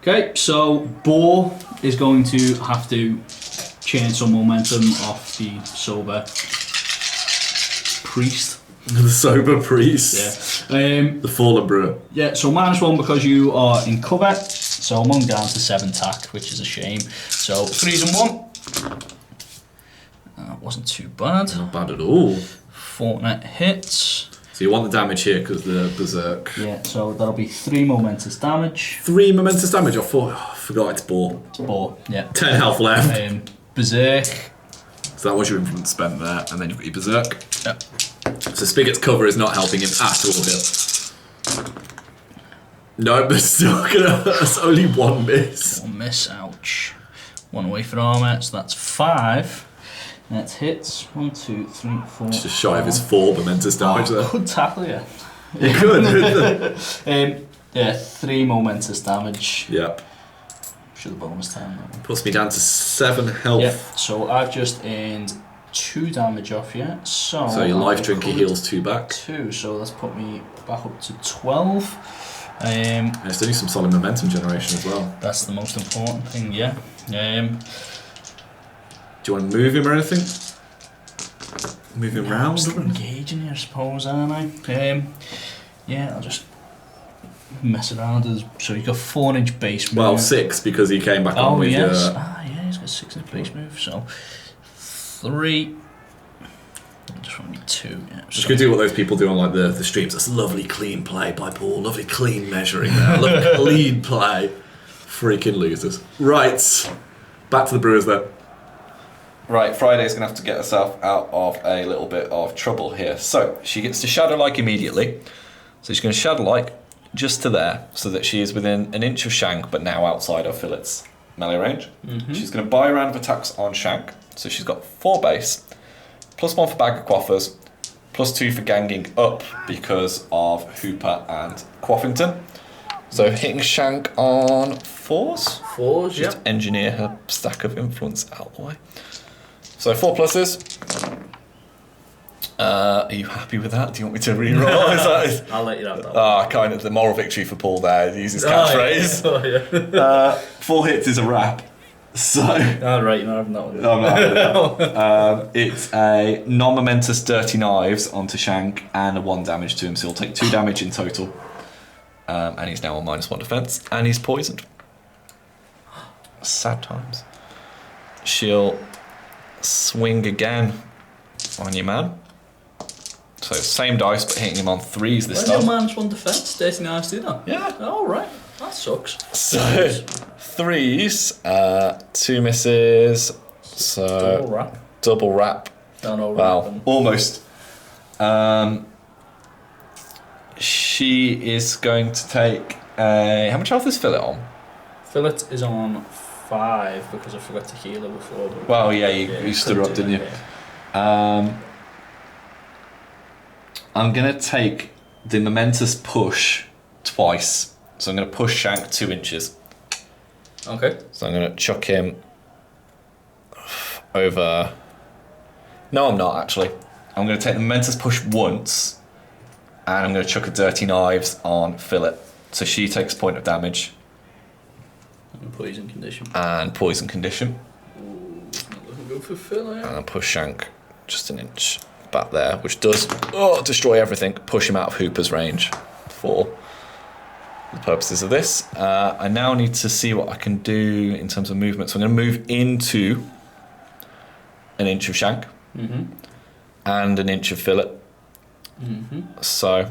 Okay, so Bo is going to have to change some momentum off the sober priest. The sober priest. Yeah. The fallen brewer. Yeah, so -1 because you are in cover. So I'm on down to 7 tack, which is a shame. So 3s and 1. That wasn't too bad. Not bad at all. 4 net hits. So you want the damage here because the berserk. Yeah, so that'll be 3 momentous damage. 3 momentous damage or 4? Oh, I forgot it's ball. It's 4, yeah. 10 health left. Berserk. So that was your influence spent there, and then you've got your berserk. Yeah. So Spigot's cover is not helping him at all here. No, but still gonna. That's only 1 miss. 1 miss, ouch. 1 away for armour, so that's 5. That's hits. 1, 2, 3, 4. Just shy of his 4 momentous damage there. Could tackle you. You could. Yeah, 3 momentous damage. Yep. Should have bonus time though. Puts me down to 7 health. Yeah, so I've just earned 2 damage off you. So your life drinker heals 2 back. 2, so that's put me back up to 12. And it's doing some solid momentum generation as well. That's the most important thing, yeah. Do you want to move him or anything? Move him round? I'm still engaging here, I suppose, aren't I? Yeah, I'll just mess around. So you've got 4-inch base move. Well, 6 because he came back on with yes. Yeah, he's got 6-inch base move. So 3. Just want me 2. Yeah, just gonna do what those people do on like the streams. That's lovely clean play by Paul. Lovely clean measuring there. Lovely clean play. Freaking losers. Right, back to the Brewers then. Right, Friday's gonna have to get herself out of a little bit of trouble here. So she gets to Shadow-like immediately. So she's gonna Shadow-like just to there, so that she is within an inch of Shank, but now outside of Fillet's melee range. Mm-hmm. She's gonna buy a round of attacks on Shank. So she's got 4 base. +1 for Bag of Quaffers, +2 for ganging up because of Hooper and Quaffington. So hitting Shank on 4s. 4s, Just engineer her stack of influence out the way. So 4 pluses. Are you happy with that? Do you want me to re-roll? I'll let you have that. Kind of the moral victory for Paul there. He uses catchphrase. Yeah. 4 hits is a wrap. So. Right, you're not having that one. I'm not having that. It's a non-momentous dirty knives onto Shank and a 1 damage to him, so he'll take 2 damage in total. And he's now on -1 defense, and he's poisoned. Sad times. She'll swing again on your man. So same dice, but hitting him on 3s this time. Well, -1 defense, dirty knives do that. Yeah. Oh, right. That sucks. So 3s, 2 misses. So double wrap. Well, almost. She is going to take a. How much health is Fillet on? Fillet is on 5 because I forgot to heal her before. Well, yeah, you stood her up, didn't you? I'm going to take the momentous push twice. So I'm going to push Shank 2 inches. Okay. So I'm going to chuck him over. No, I'm not actually. I'm going to take the momentous push once, and I'm going to chuck a dirty knives on Fillet. So she takes a point of damage. And poison condition. And poison condition. Ooh, not looking good for Fillet. And I'll push Shank just an inch back there, which does destroy everything. Push him out of Hooper's range for the purposes of this. I now need to see what I can do in terms of movement. So I'm going to move into an inch of Shank and an inch of Fillet. So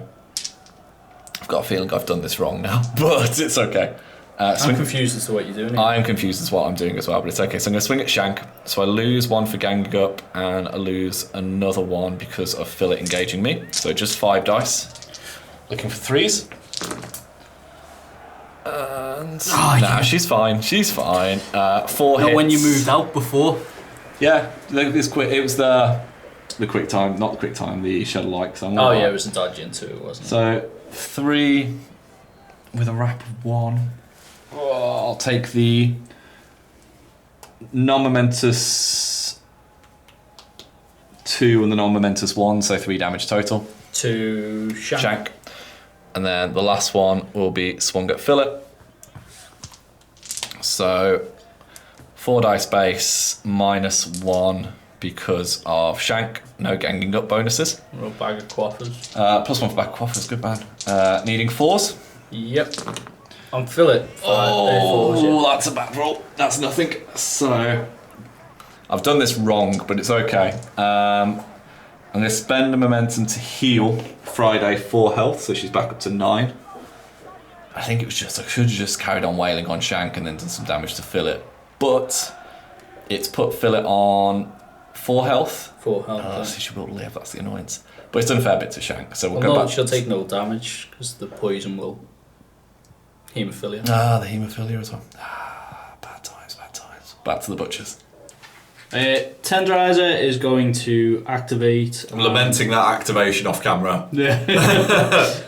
I've got a feeling I've done this wrong now, but it's okay. I'm confused as to what you're doing. I'm confused as to what I'm doing as well, but it's okay. So I'm going to swing at Shank. So I lose 1 for ganging up, and I lose another 1 because of Fillet engaging me. So just 5 dice. Looking for 3s. And she's fine. She's fine. 4 hits. When you moved out before. Yeah, this quick. It was the quick time, not the quick time. The Shadow-like. So it was a dodging too, wasn't it? So 3 with a wrap of 1. Oh, I'll take the non-momentous 2 and the non-momentous 1, so 3 damage total. To Shank. And then the last one will be swung at Fillet. So 4 dice base, -1 because of Shank. No ganging up bonuses. Or a bag of quaffers. +1 for bag of quaffers, good man. Needing 4s. Yep. I'm Fillet. That's a bad roll. That's nothing. So I've done this wrong, but it's okay. I'm going to spend the momentum to heal Friday 4 health, so she's back up to 9. I think it was I should have just carried on wailing on Shank and then done some damage to Fillet. But it's put Fillet on 4 health. 4 health. So she will live, that's the annoyance. But it's done a fair bit to Shank, so we'll go back. She'll take no damage because the poison will haemophilia. The haemophilia as well. Bad times. Back to the butchers. Tenderizer is going to activate. I'm lamenting that activation off camera. Yeah.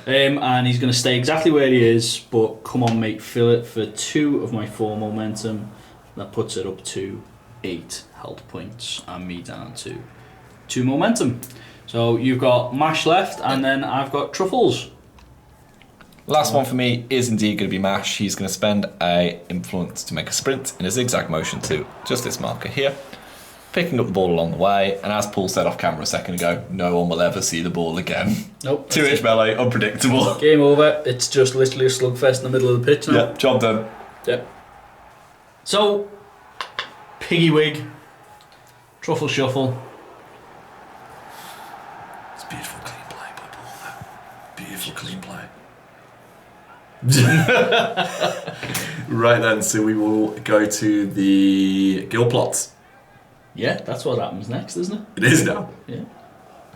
And he's going to stay exactly where he is, but come on, make Fillet for 2 of my 4 momentum. That puts it up to 8 health points and me down to 2 momentum. So you've got mash left, and then I've got truffles. Last one for me is indeed going to be Mash. He's going to spend a influence to make a sprint in a zigzag motion to just this marker here, picking up the ball along the way. And as Paul said off camera a second ago, no one will ever see the ball again. Nope. 2-inch melee, unpredictable. Game over. It's just literally a slugfest in the middle of the pitch now. Yep, job done. Yep. So, Piggy Wig, Truffle Shuffle. It's beautiful clean play by Paul. Beautiful clean play. Right then, so we will go to the guild plots. Yeah, that's what happens next, isn't it? It is now. Yeah.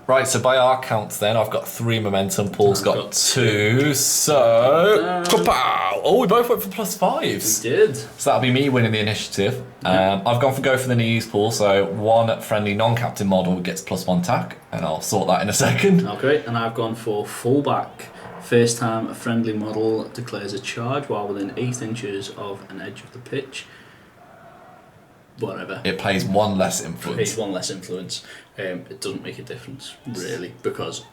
Right, so by our counts then, I've got 3 momentum, Paul's got 2, so... Kapow! Oh, we both went for +5s. We did. So that'll be me winning the initiative. I've gone for go for the knees, Paul, so 1 friendly non-captain model gets +1 tack, and I'll sort that in a second. Okay, and I've gone for fullback. First time a friendly model declares a charge while within 8 inches of an edge of the pitch. Whatever. It plays 1 less influence. Pays 1 less influence. It doesn't make a difference, really, because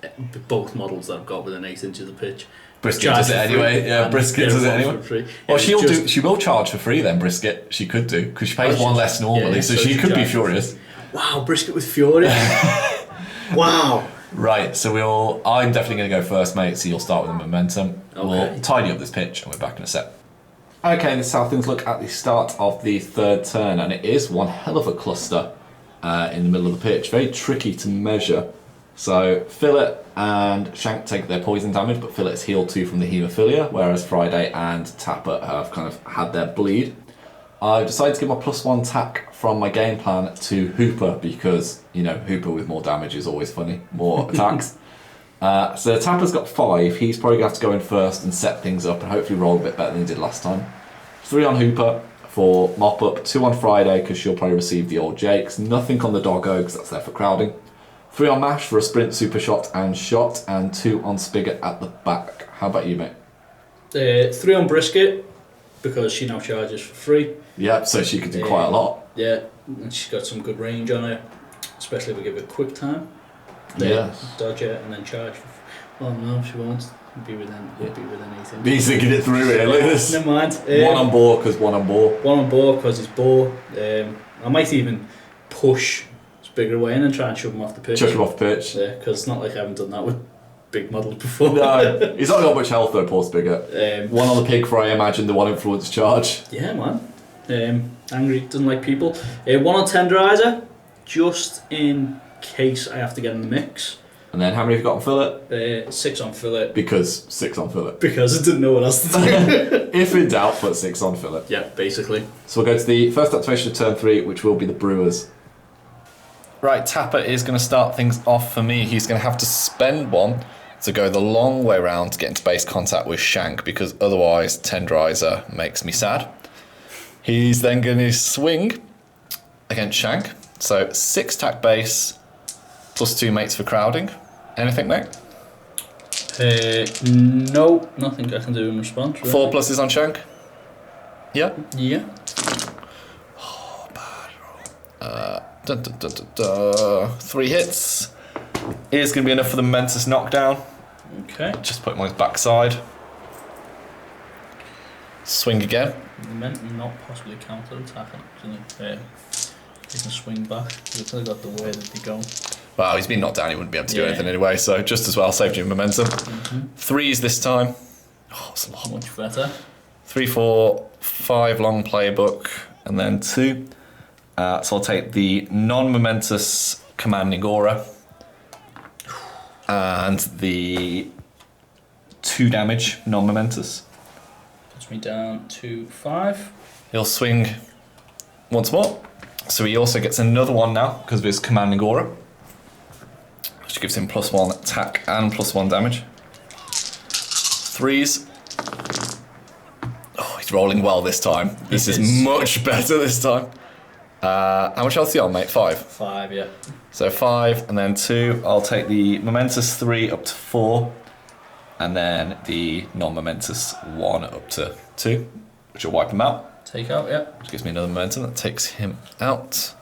both models that I've got within 8 inches of the pitch. Brisket does it anyway. Yeah, Brisket does it anyway. Well, she will charge for free then, Brisket. She could do, because she pays 1 less normally, yeah, so she could be furious. Wow, Brisket with fury. Wow. Right, so I'm definitely going to go first, mate, so you'll start with the momentum. Okay. We'll tidy up this pitch, and we're back in a sec. Okay, this is how things look at the start of the 3rd turn, and it is one hell of a cluster in the middle of the pitch. Very tricky to measure. So Fillet and Shank take their poison damage, but Fillet's healed 2 from the haemophilia, whereas Friday and Tapper have kind of had their bleed. I decided to give my +1 tack from my game plan to Hooper because, you know, Hooper with more damage is always funny, more attacks. So Tapper's got 5, he's probably going to have to go in first and set things up and hopefully roll a bit better than he did last time. 3 on Hooper for mop up, 2 on Friday because she'll probably receive the old Jakes, nothing on the Doggo because that's there for crowding. 3 on Mash for a sprint, super shot, and 2 on Spigot at the back. How about you, mate? 3 on Brisket because she now charges for free. Yep, so she could do quite a lot. Yeah, and she's got some good range on her, especially if we give her quick time. Yes. Dodge her and then charge. Oh no, she won't. Be within 8 inches. He's thinking it through here, look at this. Never mind. 1 on board because 1 on board. 1 on board because it's boar. I might even push Spigot away and then try and shove him off the pitch. Chuck him off the pitch. Yeah, because it's not like I haven't done that with big models before. No, he's not got much health though, poor Spigot. 1 on the pig for I imagine the 1 influence charge. Yeah, man. Angry, doesn't like people. 1 on Tenderizer, just in case I have to get in the mix. And then how many have you got on Fillet? 6 on Fillet. Because 6 on Fillet. Because I didn't know what else to do. If in doubt, put 6 on Fillet. Yeah, basically. So we'll go to the first activation of turn 3, which will be the Brewers. Right, Tapper is going to start things off for me. He's going to have to spend 1 to go the long way round to get into base contact with Shank, because otherwise Tenderizer makes me sad. He's then going to swing against Shank. So 6 tack base, +2 mates for crowding. Anything, mate? No, nothing I can do in response. Really. 4 pluses on Shank? Yeah? Yeah. Oh, bad roll. 3 hits. Is going to be enough for the Mentis knockdown. Okay. Just put him on his backside. Swing again. Meant not possibly counter attack, actually. He can swing back. He's only got the way that they go. Well, he's been knocked down, he wouldn't be able to do anything anyway, so just as well, saved you momentum. 3s this time. Oh, it's a lot. Much better. 3, 4, 5 long playbook, and then 2. So I'll take the non-momentous commanding aura, and the 2 damage non-momentous. Puts me down to 5. He'll swing once more. So he also gets another 1 now because of his commanding aura, which gives him +1 attack and +1 damage. 3s. Oh, he's rolling well this time. This is much better this time. How much health are you on, mate? 5? 5, yeah. So 5 and then 2. I'll take the momentous 3 up to 4, and then the non-momentous 1 up to 2, which will wipe him out. Take out, yeah. Which gives me another momentum that takes him out.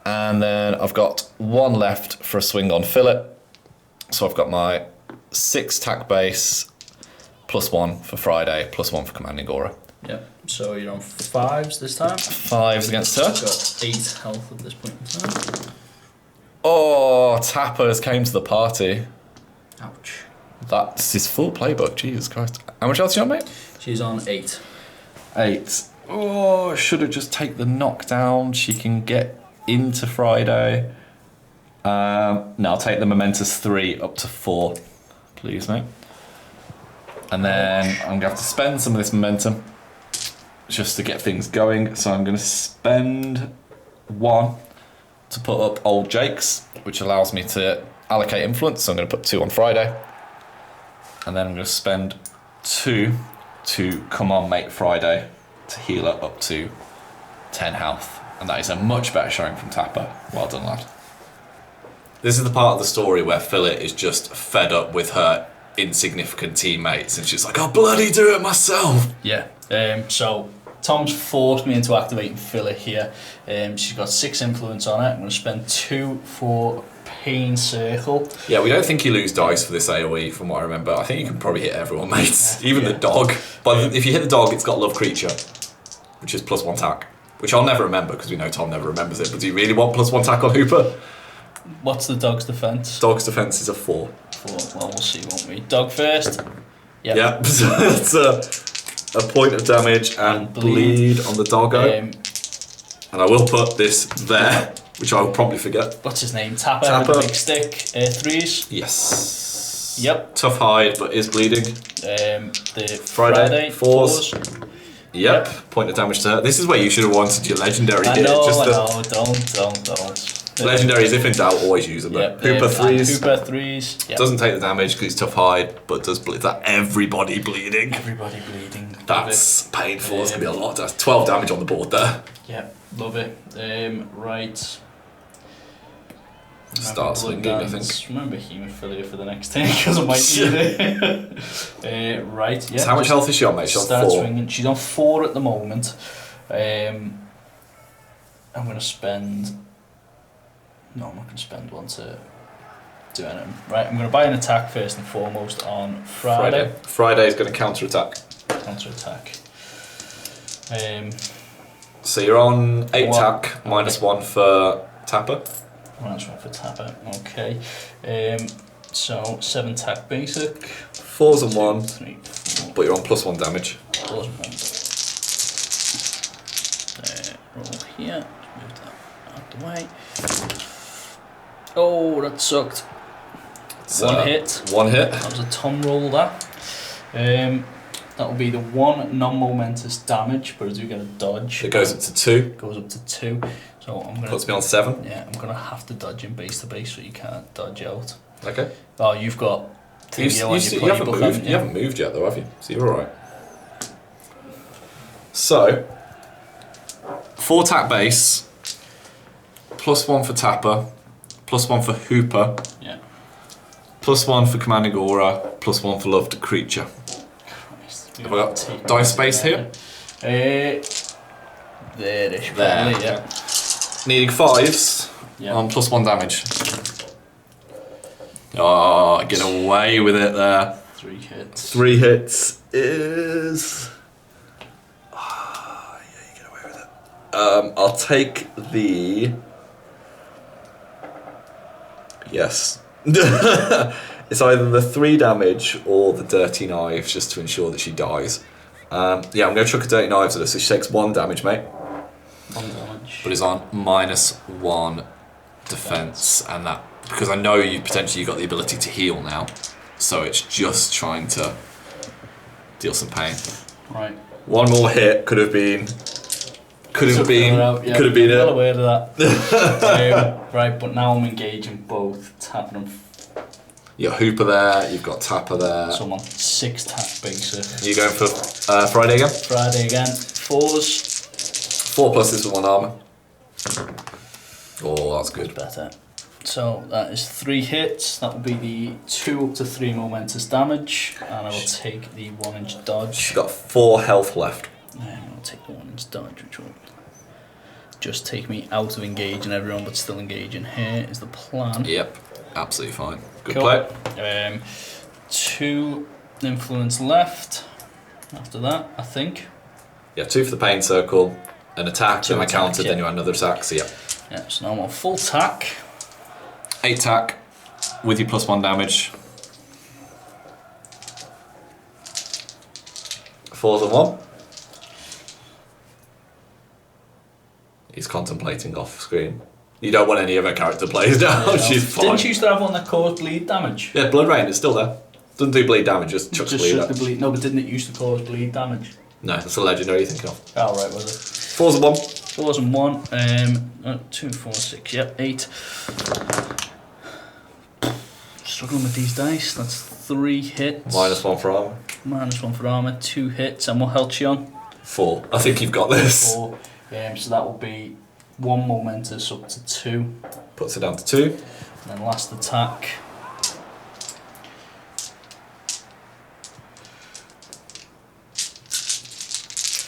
And then I've got 1 left for a swing on Fillet. So I've got my 6 tack base, +1 for Friday, +1 for Commanding Aura. Yep. So you're on 5s this time. 5s against her. Got 8 health at this point in time. Oh, Tappers came to the party. Ouch. That's his full playbook, Jesus Christ. How much else you on, mate? She's on 8. 8. Oh, should have just take the knockdown. She can get into Friday. No, I'll take the momentous 3 up to 4. Please, mate. And then I'm going to have to spend some of this momentum just to get things going. So I'm going to spend 1 to put up Old Jake's, which allows me to allocate influence. So I'm going to put 2 on Friday. And then I'm going to spend 2 to Come On Mate Friday to heal her up to 10 health. And that is a much better showing from Tapper. Well done, lad. This is the part of the story where Fillet is just fed up with her insignificant teammates and she's like, I'll bloody do it myself. Yeah. So Tom's forced me into activating Fillet here. She's got 6 influence on it. I'm going to spend 2 for Pain Circle. Yeah, we don't think you lose dice for this AoE from what I remember. I think you can probably hit everyone, mates. Even the dog. But if you hit the dog, it's got Love Creature, which is +1 tack. Which I'll never remember because we know Tom never remembers it. But do you really want +1 tack on Hooper? What's the dog's defense? Dog's defense is a 4. 4. Well, we'll see, won't we? Dog first. Yep. Yeah, that's a point of damage and bleed on the doggo. And I will put this there, which I will probably forget. What's his name? Tapper with the big stick. 3s. Yes. Yep. Tough hide, but is bleeding. The Friday 4s. Yep. Point of damage to her. This is where you should have wanted your legendary I here. know, Just don't. Legendaries, if in doubt, always use them. Yep, Hooper 3s. Hooper 3s. Yep. Doesn't take the damage because he's tough hide, but does bleed. That everybody bleeding. Everybody bleeding. That's painful. It's gonna be a lot. That's 12 damage on the board there. Yep, love it. Right. Start swinging, I think. Remember Hemophilia for the next turn because I might need it. Right, yeah. So how much health is she on, mate? She's on 4. Swinging. She's on 4 at the moment. I'm going to spend... No, I'm not going to spend 1 to do anything. Right, I'm going to buy an attack first and foremost on Friday. Friday's going to counter attack. Counter attack. So you're on 8 attack, -1 for Tapper. -1 for Tapper, okay. So 7 attack basic. 4s and 1, 3, 4. but you're on +1 damage. 4s and 1. Roll here. Move that out the way. Oh, that sucked. So, 1 hit. 1 hit. That was a Tom roll, that. That will be the 1 non-momentous damage, but I do get a dodge. It goes up to 2. Goes up to 2. So I'm gonna. Puts me on 7. Yeah, I'm gonna have to dodge in base to base, so you can't dodge out. Okay. Oh, you've got. You haven't moved. You haven't moved yet, though, have you? So you're all right. So 4 attack base, +1 for Tapper, +1 for Hooper. Yeah. +1 for Commanding Aura, +1 for Loved Creature. Christ, Have I got dice space here? There-ish, There. probably, yeah. Needing 5s on +1 damage. Oh, get away with it there. 3 hits. 3 hits is... Oh, yeah, you get away with it. I'll take the... Yes. It's either the 3 damage or the Dirty Knives, just to ensure that she dies. Yeah, I'm going to chuck a Dirty Knives at her, so she takes 1 damage, mate. 1 damage. But is on -1 defense, and that because I know you potentially got the ability to heal now, so it's just trying to deal some pain. Right. 1 more hit could have been Well it. aware of that. Right, but now I'm engaging both Tapper and. You got Hooper there, you've got Tapper there. So I'm on 6 tap basic. You going for Friday again? Friday again. 4s. 4 pluses with 1 armor. Oh, that's good. Better. So that is 3 hits. That will be the 2 up to 3 momentous damage, and I will take the 1-inch dodge. She's got 4 health left. I'll take the 1-inch dodge, which will just take me out of engaging everyone, but still engaging here is the plan. Yep, absolutely fine. Good Cool. play. 2 influence left. After that, I think. Yeah, 2 for the pain circle, an attack, Two then I attack, counted, yeah. then you had another attack, so yeah. Yeah, so now I'm on full tack. 8 attack, with your +1 damage. 4s and 1. He's contemplating off screen. You don't want any of her character plays now, Yeah, she's fine. Didn't you used to have one that caused bleed damage? Yeah, Blood Rain, it's still there. Doesn't do bleed damage, just chucks Just bleed shook out. the bleed. No, but didn't it used to cause bleed damage? No, that's a legendary you're thinking of. Oh, right, was it? 4s and 1. 4s and 1. 2, 4, 6, yep, 8. Struggling with these dice. That's 3 hits. -1 for armor. -1 for armour. 2 hits. And what health she on? 4. I think you've got this. 4. So that will be 1 momentous up to 2. Puts it down to 2. And then last attack.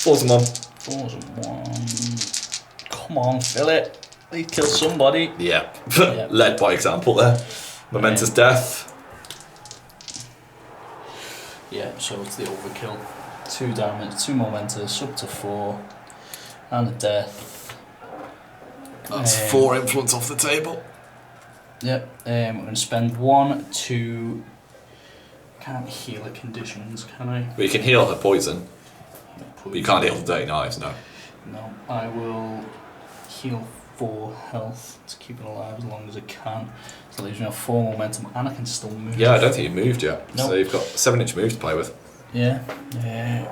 Fours and 1. 4s and 1. Come on, Fillet. He killed somebody. Yeah. Yeah. Led by example there. Momentous death. Yeah, so it's the overkill. 2 damage, 2 momentous, up to 4. And a death. That's Um, 4 influence off the table. Yep, we're going to spend 1 to... Can't heal her conditions, can I? But you can heal her poison. But you can't heal the dirty knives, no. No, I will heal 4 health to keep it alive as long as I can. So that leaves me on 4 momentum and I can still move. Yeah, I don't think you moved yet. Nope. So you've got 7-inch moves to play with. Yeah, yeah.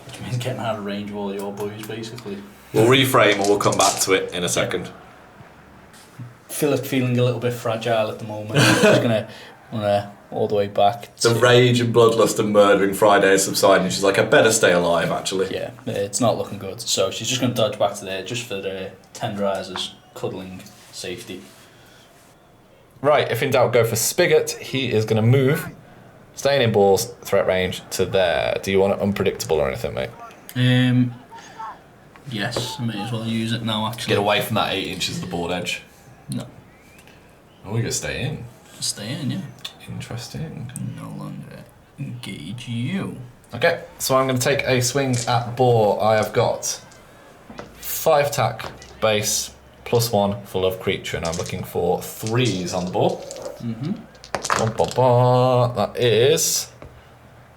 Which means getting out of range of all your boys, basically. We'll reframe and we'll come back to it in a second. Fillet feeling a little bit fragile at the moment. Just gonna all the way back. The rage and bloodlust and murdering Friday is subsiding. She's like, I better stay alive, actually. Yeah, it's not looking good. So she's just gonna dodge back to there just for the tenderizers, cuddling safety. Right, if in doubt, go for Spigot. He is going to move, staying in balls, threat range, to there. Do you want it unpredictable or anything, mate? Yes, I may as well use it now. Actually, Get away from that 8 inches of the board edge. No, Oh, we're going to stay in. stay in. Yeah, Interesting. no longer engage you. Okay, so I'm going to take a swing at boar. I have got 5 attack base, +1 for love creature, and I'm looking for 3s on the board. That is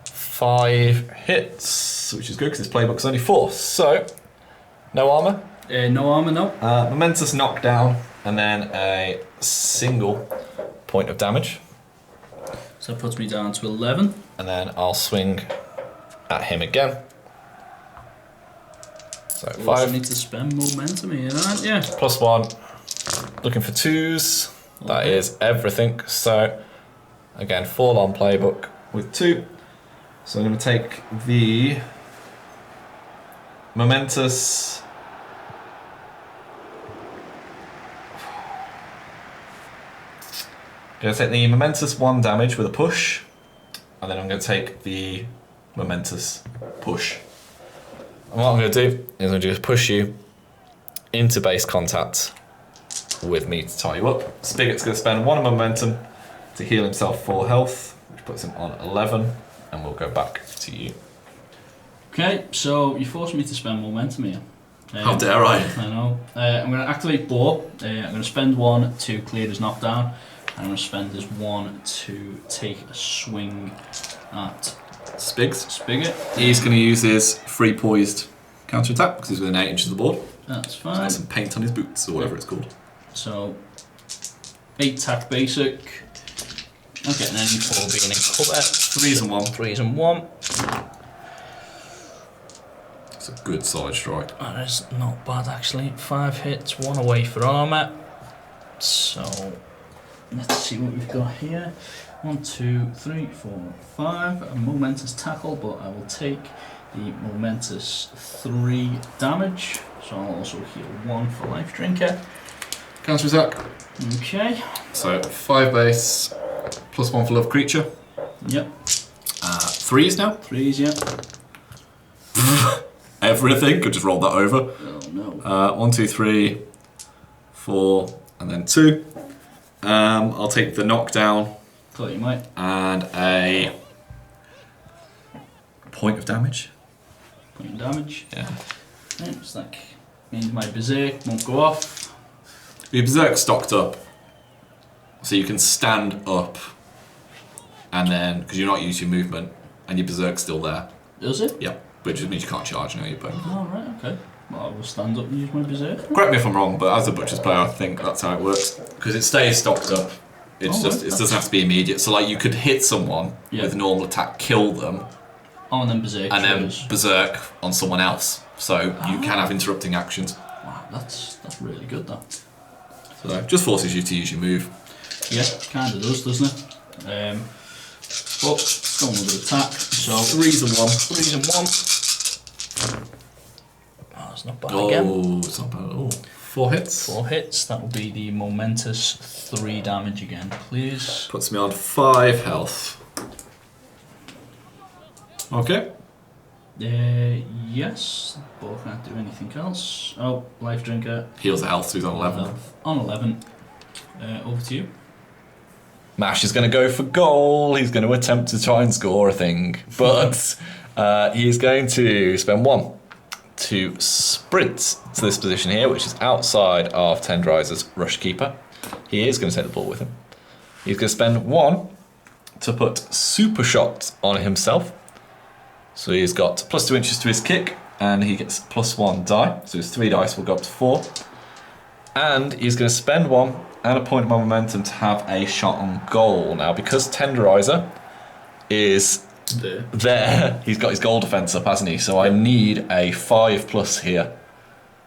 5 hits, which is good because this playbook's only 4. So, no armor, No armor, no. momentous knockdown, and then a single point of damage. So that puts me down to 11. And then I'll swing at him again. So You also 5 need to spend momentum here, aren't you? +1. Looking for 2s. That Okay. is everything. So again, 4 on playbook with 2. So I'm going to take the momentous. I'm going to take the momentous 1 damage with a push, and then I'm going to take the momentous push. And what I'm going to do is I'm going to just push you into base contact with me to tie you up. Spigot's going to spend 1 momentum to heal himself 4 health, which puts him on 11, and we'll go back to you. Okay, so you forced me to spend momentum here. How dare I? I know. I'm going to activate Boar. I'm going to spend 1 to clear his knockdown. And I'm going to spend this 1 to take a swing at Spigot. He's going to use his free poised counter attack because he's within 8 inches of the board. That's He's fine. got some paint on his boots or whatever it's called. So, 8 attack basic. I'm getting any 4 being in cover. 3s and 1. 3s and 1. It's a good solid strike. That is not bad actually. 5 hits, 1 away for armour. So, let's see what we've got here. 1, 2, 3, 4, 5. A momentous tackle, but I will take the momentous 3 damage. So I'll also heal 1 for life drinker. Counter attack. Okay. So 5 base, +1 for love creature. Yep. 3s now. 3s, yep. Everything. Could just roll that over. Oh no. 1, 2, 3, 4, and then 2. I'll take the knockdown Thought you might. and a point of damage. Point of damage. Yeah. Right, so that means my berserk won't go off. Your berserk's stocked up, so you can stand up, and then because you're not using your movement, and your berserk's still there. Does it? Yep, but it just means you can't charge now. You're both. Oh, right, okay. Well, I will stand up and use my berserk. Correct me if I'm wrong, but as a butcher's player, I think that's how it works because it stays stocked up. It's just it doesn't have to be immediate. So like you could hit someone with normal attack, kill them, Oh, and then berserk. and then berserk on someone else. So you can have interrupting actions. Wow, that's really good, that. So it just forces you to use your move. Yeah, kind of does, doesn't it? But still another attack. So 3s and 1. 3s and 1. Oh, that's not bad again. Oh, it's not bad at all. 4 hits. 4 hits. That will be the momentous 3 damage again, please. Puts me on 5 health. Okay. Yes, but I can't do anything else. Oh, life drinker. Heals the health, so he's on 11. On 11. Over to you. Mash is going to go for goal. He's going to attempt to try and score a thing. But he's going to spend 1 to sprint to this position here, which is outside of Tenderizer's Rush Keeper. He is going to take the ball with him. He's going to spend 1 to put Super Shot on himself. So he's got +2 inches to his kick, and he gets +1 die. So his 3 dice will go up to 4. And he's going to spend 1 and a point of momentum to have a shot on goal. Now, because Tenderizer is there, he's got his goal defense up, hasn't he? So I need a 5+ here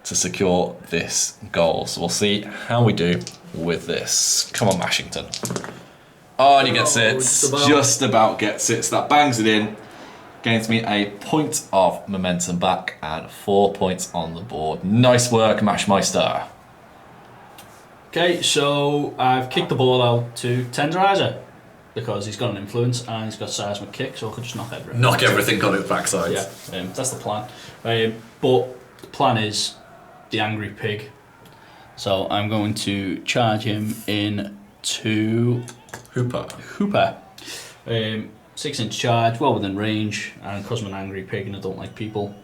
to secure this goal. So we'll see how we do with this. Come on, Mashington. Oh, and he gets it. Just about gets it. So that bangs it in. Gains me a point of momentum back and 4 points on the board. Nice work, Mashmeister. Okay, so I've kicked the ball out to Tenderizer because he's got an influence and he's got seismic kick, so I could just knock everything. Knock everything on its backside. Yeah, that's the plan. But the plan is the angry pig. So I'm going to charge him in to Hooper. 6-inch charge, well within range, and because I'm an angry pig and I don't like people.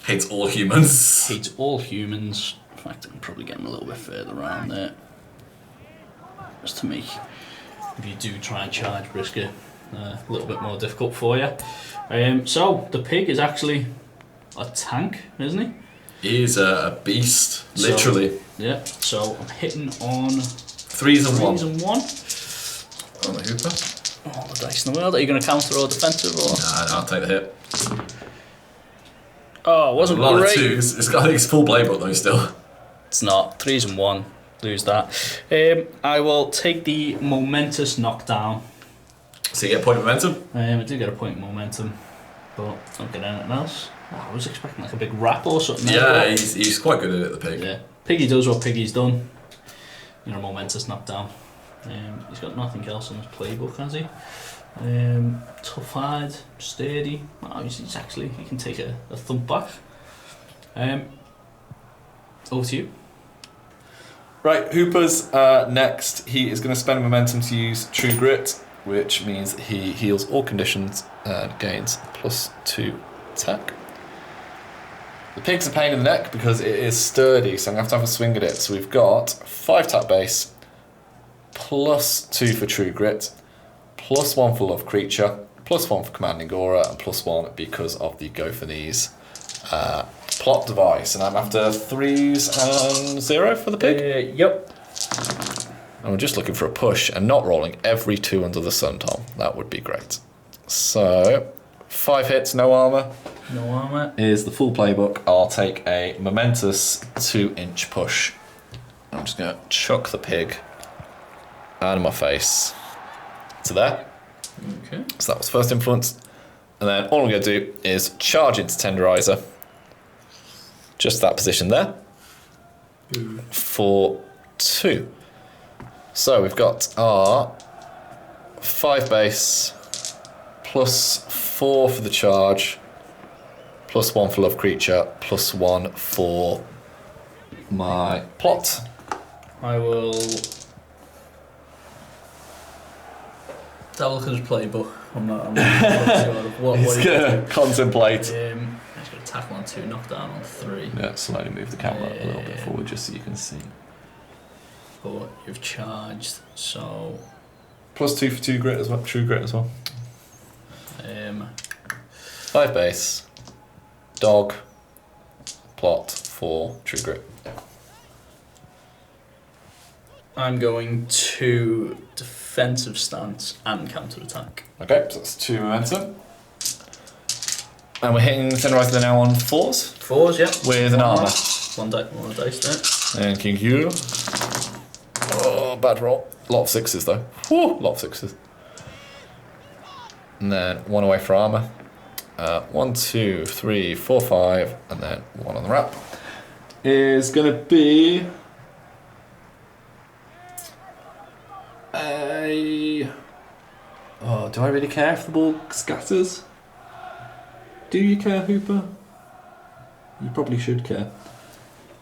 Hates all humans. Hates all humans. In fact, I can probably get him a little bit further around there. Just to make, if you do try and charge Brisker, a little bit more difficult for you. So, the pig is actually a tank, isn't he? He is a beast, literally. Yeah, so I'm hitting on 3s and 1. 3s and 1. On the Hooper. All the dice in the world. Are you going to counter or defensive? Or? Nah, I'll take the hit. Oh, it wasn't a lot great. of 2s. I think it's full playbook though still. It's not. 3s and 1. Lose that. I will take the momentous knockdown. So you get a point of momentum? I do get a point of momentum, but don't get anything else. Oh, I was expecting like a big rap or something. Yeah, he's quite good at it, the pig. Yeah. Piggy does what Piggy's done. You know, momentous knockdown. He's got nothing else on his playbook, has he? Tough-eyed, sturdy. Oh, he's actually, he can take a thump back. Over to you. Right, Hooper's next. He is going to spend momentum to use True Grit, which means he heals all conditions and gains +2 attack. The pig's a pain in the neck because it is sturdy, so I'm going to have a swing at it. So we've got 5 tap base, +2 for True Grit, +1 for Love Creature, +1 for Commanding Aura, and +1 because of the Go for These plot device. And I'm after 3s and 0 for the pig. Yep. And we're just looking for a push and not rolling every 2 under the sun, Tom. That would be great. So 5 hits, no armor. No armor. Is the full playbook. I'll take a momentous 2-inch push. I'm just going to chuck the pig out of my face to there. Okay. So that was first influence. And then all I'm going to do is charge into Tenderizer. Just that position there. For 2. So we've got our 5 base, +4 for the charge, +1 for Love Creature, +1 for my plot. I will have a look at his playbook. I'm not sure of what He's he going to contemplate. He's going to tackle on 2, knock down on 3. Yeah, slowly move the camera a little bit forward just so you can see. But you've charged, so... +2 for 2 grit as well, true grit as well. 5 base, dog, plot, 4 true grit. I'm going to defensive stance and counter attack. Okay, so that's 2 momentum. And we're hitting Tenderizer now on 4s. 4s, yeah. With an armour. One dice there. Thank you. Oh, bad roll. A lot of 6s though. Woo, lot of 6s. And then 1 away for armour. 1, 2, 3, 4, 5, and then 1 on the wrap. Is going to be Oh, do I really care if the ball scatters? Do you care, Hooper? You probably should care.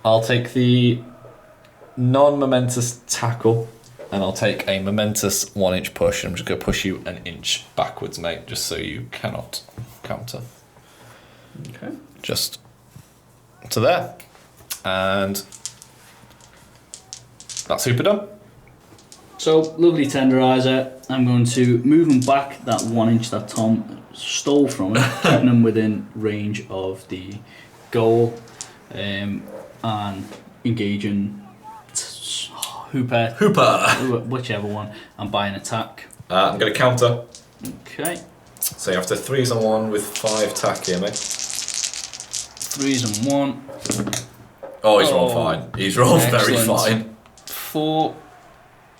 I'll take the non-momentous tackle, and I'll take a momentous 1-inch push. I'm just going to push you an inch backwards, mate, just so you cannot counter. Okay. Just to there. And that's Hooper done. So, lovely tenderizer. I'm going to move him back that 1 inch that Tom stole from him, keeping him within range of the goal, and engaging Hooper, whichever one, and buy an attack. I'm going to counter. Okay. So you're after 3s on 1 with 5 tack here, mate. 3s on 1. Oh, he's rolled fine. He's rolled very fine. 4.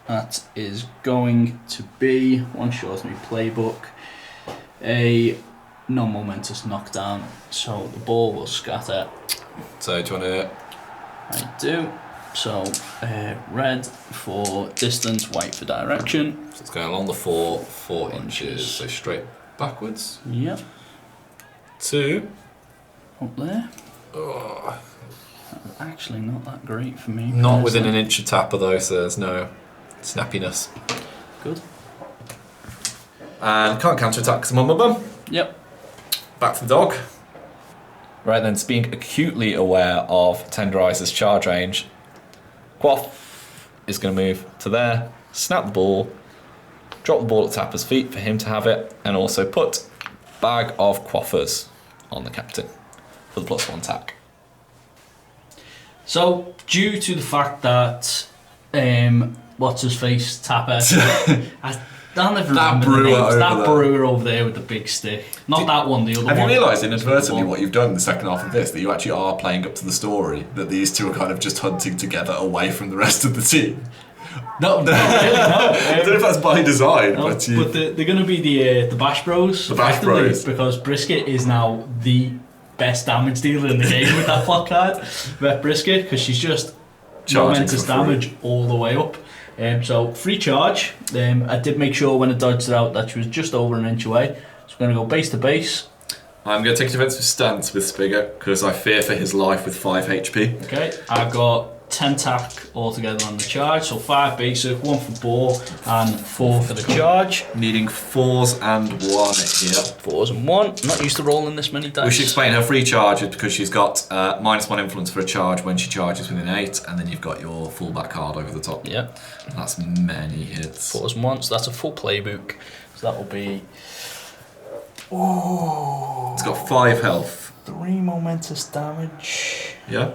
That is going to be, one shows me playbook, a non-momentous knockdown, so the ball will scatter. So do you want to... I do. So red for distance, white for direction. So it's going along the 4 inches, so straight backwards. Yep. 2. Up there. Oh. That's actually not that great for me. Not within an inch of tapper though, so there's no snappiness. Good. And can't counter attack because I'm on my bum. Yep. Back to the dog. Right then, it's being acutely aware of Tenderizer's charge range. Quaff is going to move to there, snap the ball, drop the ball at Tapper's feet for him to have it, and also put bag of quaffers on the captain for the +1 tack. So, due to the fact that what's his face Tapper, That brewer over there with the big stick. Not that one, the other one. Have you realised inadvertently what you've done in the second half of this? That you actually are playing up to the story, that these two are kind of just hunting together away from the rest of the team. No, not really, no. I don't know if that's by design, but they're going to be the Bash Bros. The Bash Bros. Because Brisket is now the best damage dealer in the game with that plot card. Vet Brisket, because she's just momentous damage all the way up. So free charge. I did make sure when I dodged it out that she was just over an inch away. So we're going to go base to base. I'm going to take a defensive stance with Spigot because I fear for his life with 5 HP. Okay, I've got 10 tack altogether on the charge, so 5 basic, 1 for ball, and 4 for the charge. Needing 4s and 1 here. 4s and 1. I'm not used to rolling this many dice. We should explain her free charge is because she's got -1 influence for a charge when she charges within 8, and then you've got your fullback card over the top. Yep. That's many hits. 4s and 1, so that's a full playbook. So that will be. Oh. It's got 5 health. 3 momentous damage. Yeah.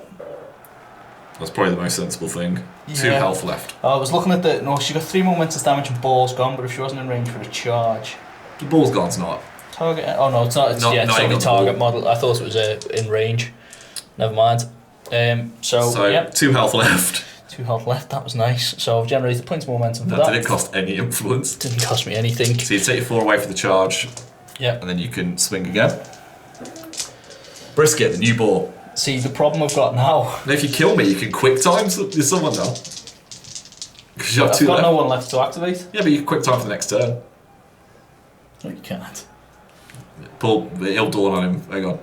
That's probably the most sensible thing. Yeah. 2 health left. I was looking at the. No, she got 3 momentous damage and ball's gone, but if she wasn't in range for a charge. The ball's gone's not. Target. Oh no, it's not. It's only target model. I thought it was in range. Never mind. So yep. 2 health left. 2 health left. That was nice. So I've generated points of momentum for that. Didn't cost any influence. Didn't cost me anything. So you take your 4 away for the charge. Yep. And then you can swing again. Brisket, the new ball. See, the problem I've got now. And if you kill me, you can quick time someone now. Because you have I've 2 got left. no one left to activate. Yeah, but you can quick time for the next turn. No, you can't. Paul, it'll dawn on him. Hang on.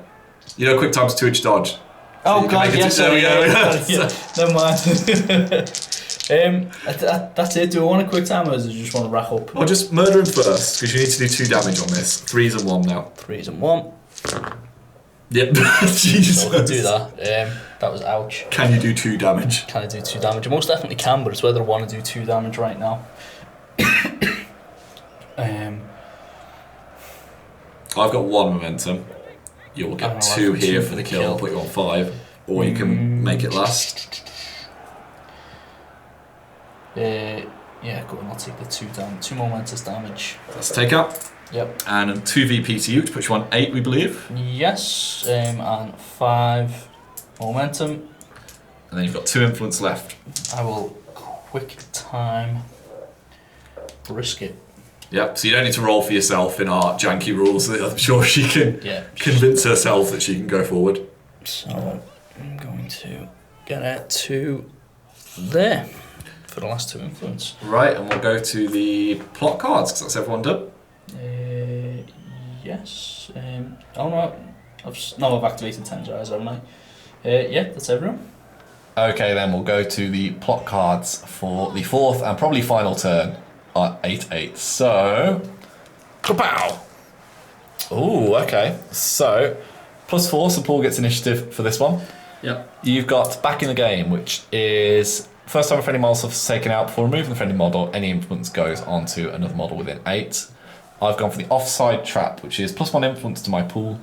You know, quick time's 2-inch dodge. Oh you god, yes, there we go. yeah. Never mind. That's it. Do I want a quick time or do you just want to rack up? I'll just murder him first, because you need to do 2 damage on this. 3s and 1 now. 3s and 1. Yep. Jesus. So we'll do that. That was ouch. Can you do 2 damage? Can I do 2 damage? I most definitely can, but it's whether I want to do 2 damage right now. I've got 1 momentum. You'll get 2 here for the kill. I'll put you on 5. Or you can make it last. Yeah, go on. I'll take the 2 damage. 2 momentous damage. That's a take out. Yep. And a 2 VP to you, to put you on 8, we believe. Yes, and 5 momentum. And then you've got 2 influence left. I will quick time brisket. Yep, so you don't need to roll for yourself in our janky rules. I'm sure she can convince herself that she can go forward. So I'm going to get it to there for the last 2 influence. Right, and we'll go to the plot cards, because that's everyone done. Yes. Oh no, I've activated Tenderize, haven't I? Yeah, that's everyone. Okay, then we'll go to the plot cards for the 4th and probably final turn at 8/8. So, kapow! Ooh, okay. So, +4, so Paul gets initiative for this one. Yep. You've got Back in the Game, which is first time a friendly model is taken out. Before removing the friendly model, any influence goes onto another model within 8. I've gone for the Offside Trap, which is +1 influence to my pool.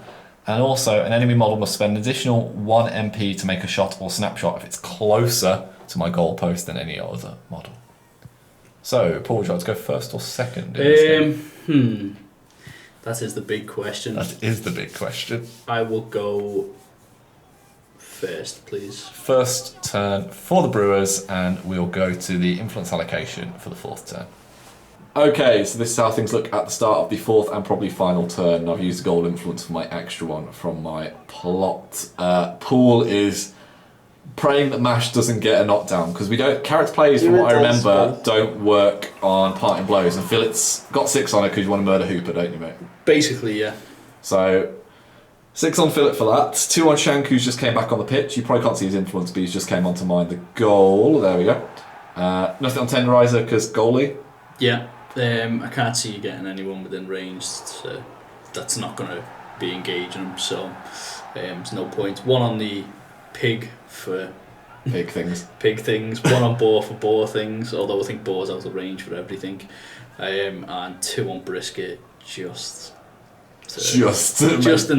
And also, an enemy model must spend an additional 1 MP to make a shot or snapshot if it's closer to my goalpost than any other model. So, Paul, would you like to go first or second? That is the big question. That is the big question. I will go first, please. First turn for the Brewers, and we'll go to the influence allocation for the 4th turn. Okay, so this is how things look at the start of the 4th and probably final turn. I've used the gold influence for my extra one from my plot. Paul is praying that Mash doesn't get a knockdown, because we don't. Character plays, from what I remember, don't work on parting blows, and Fillet's got 6 on it because you want to murder Hooper, don't you, mate? Basically, yeah. So 6 on Fillet for that. 2 on Shank, who's just came back on the pitch. You probably can't see his influence, but he's just came onto mine. The goal. There we go. Nothing on Tenderizer because goalie. Yeah. I can't see you getting anyone within range, so that's not going to be engaging them, so there's no point. 1 on the pig for Pig things. Pig things. 1 on boar for boar things, although I think boar's out of range for everything. And 2 on brisket, just in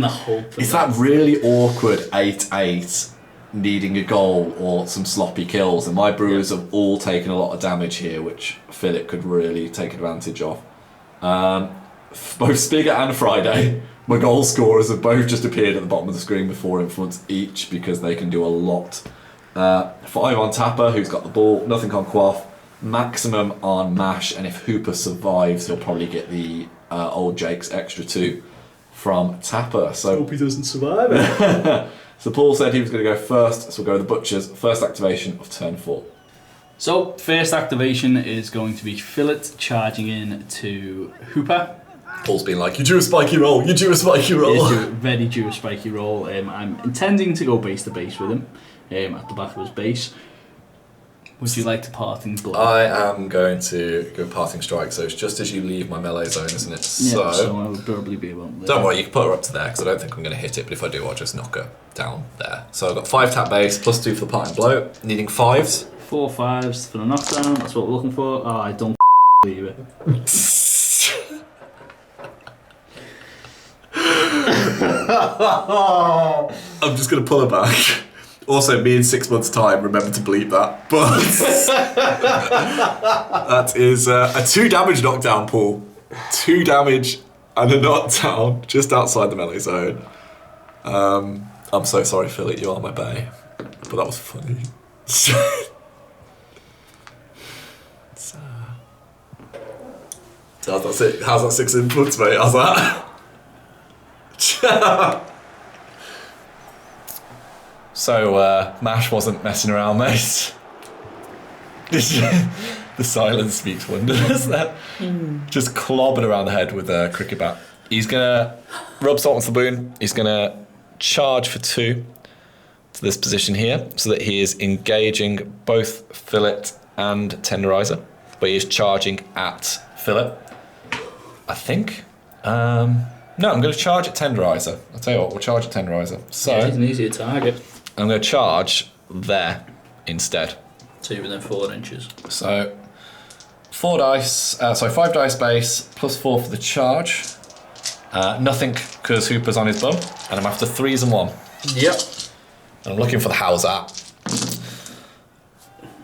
the hope. Is that really awkward 8/8 needing a goal or some sloppy kills? And my Brewers have all taken a lot of damage here, which Fillet could really take advantage of. Both Spigot and Friday, my goal scorers have both just appeared at the bottom of the screen before influence each, because they can do a lot. 5 on Tapper, who's got the ball, nothing on Quaff, maximum on Mash, and if Hooper survives, he'll probably get the old Jake's extra 2 from Tapper. So hope he doesn't survive. So Paul said he was going to go first, so we'll go with the Butchers. First activation of turn 4. So, first activation is going to be Fillet charging in to Hooper. Paul's been like, you do a spiky roll, you do a spiky roll. Very due a spiky roll. I'm intending to go base to base with him at the back of his base. Would you like to parting blow? I am going to go parting strike, so it's just as you leave my melee zone, isn't it? Yeah, so I would probably be about there. Don't worry, you can put her up to there, because I don't think I'm going to hit it, but if I do, I'll just knock her down there. So I've got 5 tap base, +2 for the parting blow, needing 5s. 4 5s for the knockdown, that's what we're looking for. Oh, I don't believe it. I'm just going to pull her back. Also, me in 6 months' time, remember to bleep that. But that is a 2 damage knockdown, Paul. 2 damage and a knockdown just outside the melee zone. I'm so sorry, Fillet, you are my bae. But that was funny. How's that 6 influence, mate? How's that? So, Mash wasn't messing around, mate. The silence speaks wonders. Just clobbing around the head with a cricket bat. He's going to rub salt on the boon. He's going to charge for 2 to this position here, so that he is engaging both Fillet and Tenderizer, but he is charging at Fillet, I think. No, I'm going to charge at Tenderizer. I'll tell you what, we'll charge at Tenderizer. So Yeah, he's an easier target. I'm going to charge there instead. So you're within 4 inches. So 5 dice base, plus 4 for the charge. Nothing because Hooper's on his bum, and I'm after 3s and 1. Yep. And I'm looking for the how's that.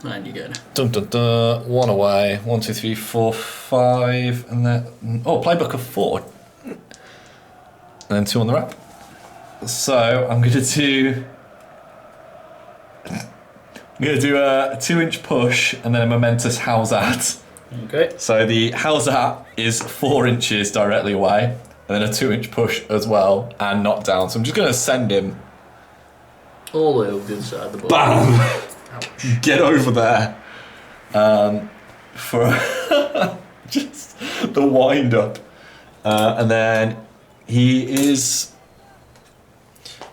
And you get it. Dun dun dun. 1 away. 1, 2, 3, 4, 5, and then playbook of 4. And then 2 on the wrap. So I'm gonna do a 2-inch push and then a momentous how's that. Okay. So the how's that is 4 inches directly away, and then a 2-inch push as well, and knock down. So I'm just gonna send him All the way over the other side of the ball. BAM! Get over there. For just the wind up. And then he is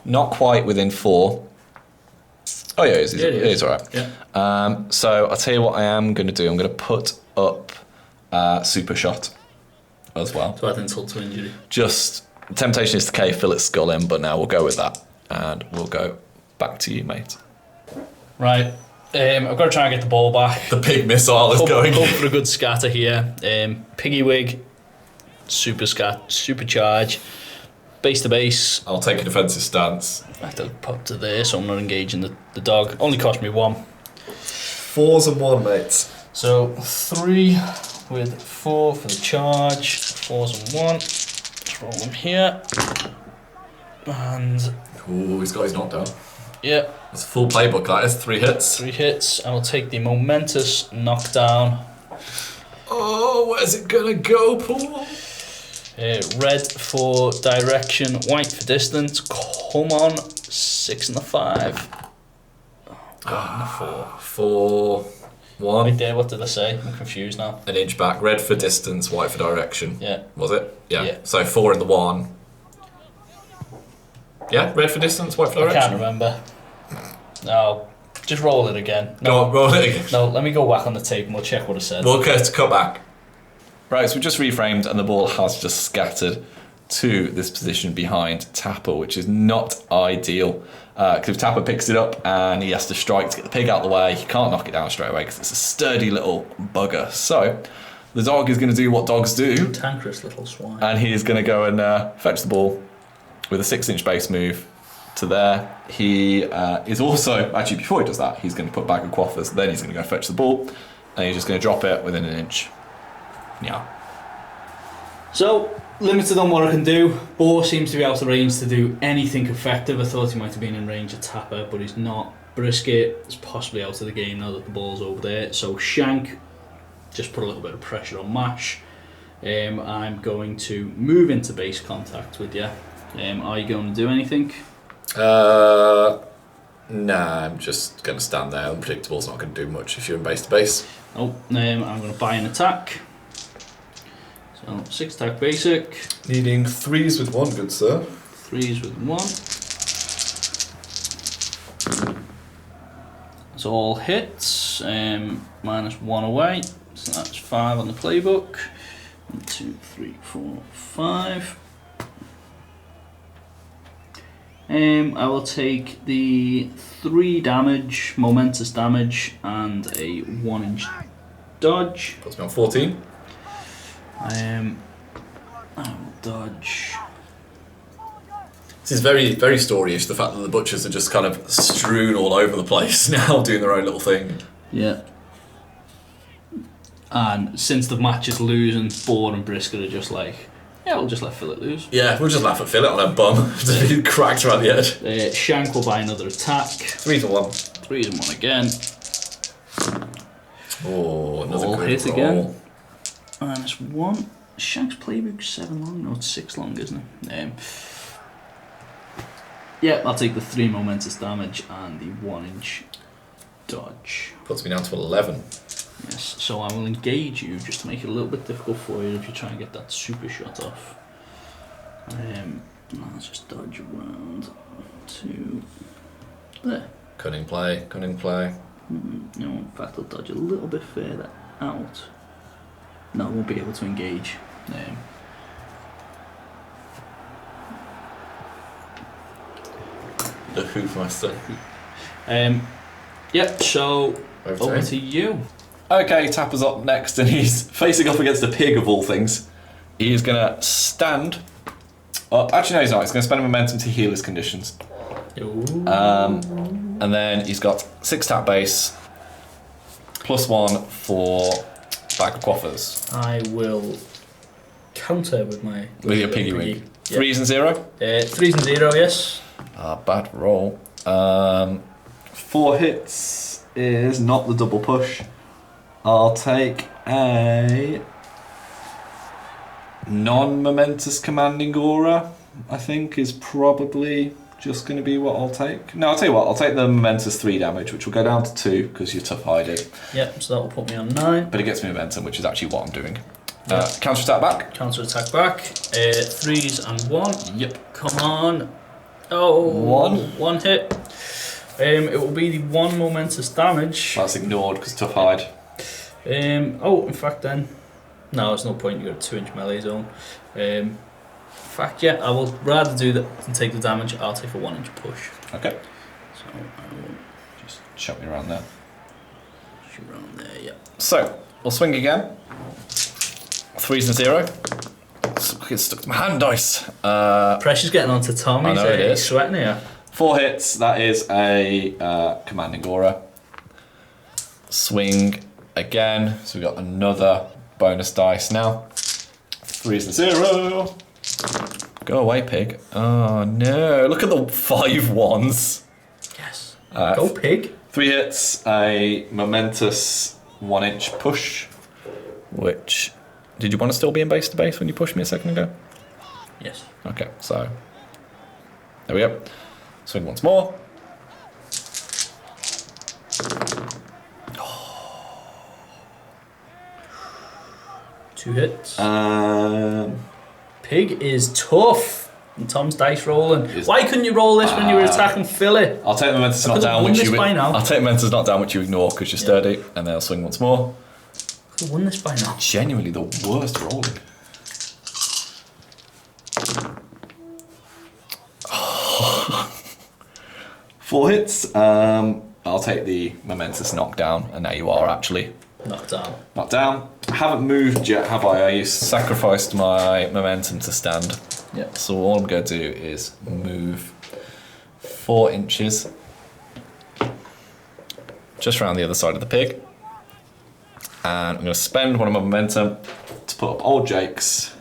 not quite within 4. Oh yeah, he's alright. Yeah. So I'll tell you what I am going to do. I'm going to put up Super Shot as well. So add insult to injury. Just, temptation is to cave Fillet's skull in, but now we'll go with that. And we'll go back to you, mate. Right. I've got to try and get the ball back. The big missile is going. Go for a good scatter here. Piggy wig, super charge, base to base. I'll take a defensive stance. I have to pop to there, so I'm not engaging the dog. Only cost me 1. 4s and 1, mate. So 3 with 4 for the charge. 4s and 1. Let's roll them here. And Ooh, he's got his knockdown. yeah, It's a full playbook, that is. 3 hits. 3 hits. I will take the momentous knockdown. Oh, where's it gonna go, Paul? Red for direction, white for distance. Come on, 6 and a 5. Oh, God, and a 4. 4, 1. Right there, what did I say? I'm confused now. An inch back. Red for distance, white for direction. Yeah. Was it? Yeah. So 4 in the 1. Yeah, red for distance, white for I direction. can't remember. No, just roll it again. No, Go on, roll it again. no, let me go back on the tape and we'll check what it said. We'll cut back. Right, so we just reframed and the ball has just scattered to this position behind Tapper, which is not ideal. Because if Tapper picks it up and he has to strike to get the pig out of the way, he can't knock it down straight away because it's a sturdy little bugger. So the dog is going to do what dogs do, Tankerous little swine. and he is going to go and fetch the ball with a 6-inch base move to there. He is also, actually before he does that, he's going to put back a quaffers, then he's going to go fetch the ball, and he's just going to drop it within an inch. Yeah. So, limited on what I can do. Boar seems to be out of range to do anything effective. I thought he might have been in range of Tapper, but he's not. Brisket is possibly out of the game now that the ball's over there. So Shank, just put a little bit of pressure on Mash. I'm going to move into base contact with you. Are you going to do anything? Nah, I'm just going to stand there. Unpredictable's not going to do much if you're in base to base. Nope. I'm going to buy an attack. So 6 attack basic. Needing 3s with 1, good sir. 3s with 1. It's all hits. Minus 1 away. So that's 5 on the playbook. 1, 2, 3, 4, 5. I will take the 3 damage, momentous damage, and a 1-inch dodge. Puts me on 14. I will dodge. This is very, very storyish, the fact that the butchers are just kind of strewn all over the place now, doing their own little thing. Yeah. And since the match is losing, Boar and Brisket are just like, yeah, we'll just let Fillet lose. Yeah, we'll just laugh at Fillet on her bum. Just be cracked around the edge. Shank will buy another attack. 3s and 1. 3s and 1 again. Oh, another All good hit roll. again. Minus 1. Shank's playbook 7 long? No, it's 6 long, isn't it? Yeah, I'll take the 3 momentous damage and the 1-inch dodge. Puts me down to 11. Yes, so I will engage you just to make it a little bit difficult for you if you try and get that super shot off. Let's just dodge around to there. Cunning play, cunning play. No, in fact, I'll dodge a little bit further out. No, I won't be able to engage. The Hoofmaster. Yep, so over to you. Okay, Tapper's up next, and he's facing off against a pig of all things. He's gonna stand. Actually, no, he's not. He's gonna spend a momentum to heal his conditions. And then he's got 6 tap base, +1 for bag of quaffers. I will counter with my... With your piggy wig. Yep. 3s and 0? 3s and 0, yes. Bad roll. 4 hits is not the double push. I'll take a non-momentous commanding aura, I think, is probably just going to be what I'll take. No, I'll tell you what, I'll take the momentous 3 damage, which will go down to 2 because you're tough hided. Yep, so that will put me on 9. But it gets me momentum, which is actually what I'm doing. Counter attack back. Counter attack back. 3s and 1. Yep. Come on. Oh, 1 hit. It will be the 1 momentous damage. That's ignored because tough hide. In fact then, no, there's no point, you've got a 2-inch melee zone. In fact, yeah, I will rather do that than take the damage. I'll take a 1-inch push. Okay. So I will Just shove me around there. shoot around there, yeah. So, we'll swing again. 3s and 0. It's stuck to my hand dice. Pressure's getting onto Tom, I know it is. He's sweating here. 4 hits, that is a commanding aura. Swing again, so we've got another bonus dice now. 3s and 0. Go away, pig. Oh no, look at the 5 1s. Yes. Go pig. 3 hits, a momentous 1-inch push. Which, did you want to still be in base to base when you pushed me a second ago? Yes. Okay, so there we go. Swing once more. Two hits. Um, Pig is tough. And Tom's dice rolling. Why couldn't you roll this when you were attacking Fillet? I'll take the momentous not down, which you I'll take the momentous not down, which you ignore because you're sturdy, and then I'll swing once more. Could have won this by now. Genuinely the worst rolling. Four hits. I'll take the momentous knockdown, and now you are actually Knocked down. knocked down. Haven't moved yet, have I? I sacrificed my momentum to stand. Yep. So all I'm going to do is move 4 inches just around the other side of the pig. And I'm going to spend one of my momentum to put up old Jake's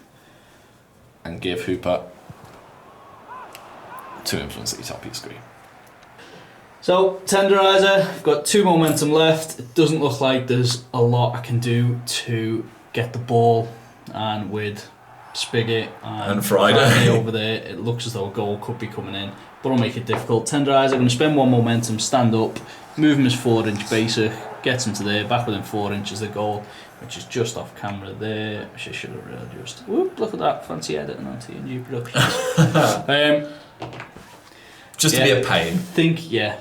and give Hooper 2 influence at the top of your screen. So, Tenderizer, I've got 2 momentum left. It doesn't look like there's a lot I can do to get the ball, and with Spigot and Friday over there, it looks as though a goal could be coming in, but I'll make it difficult. Tenderizer, I'm going to spend 1 momentum, stand up, move him as 4-inch basic, gets him to there, back within 4 inches of the goal, which is just off camera there, which I should have really just... Whoop, look at that, fancy editing onto your new productions. Just to be a pain.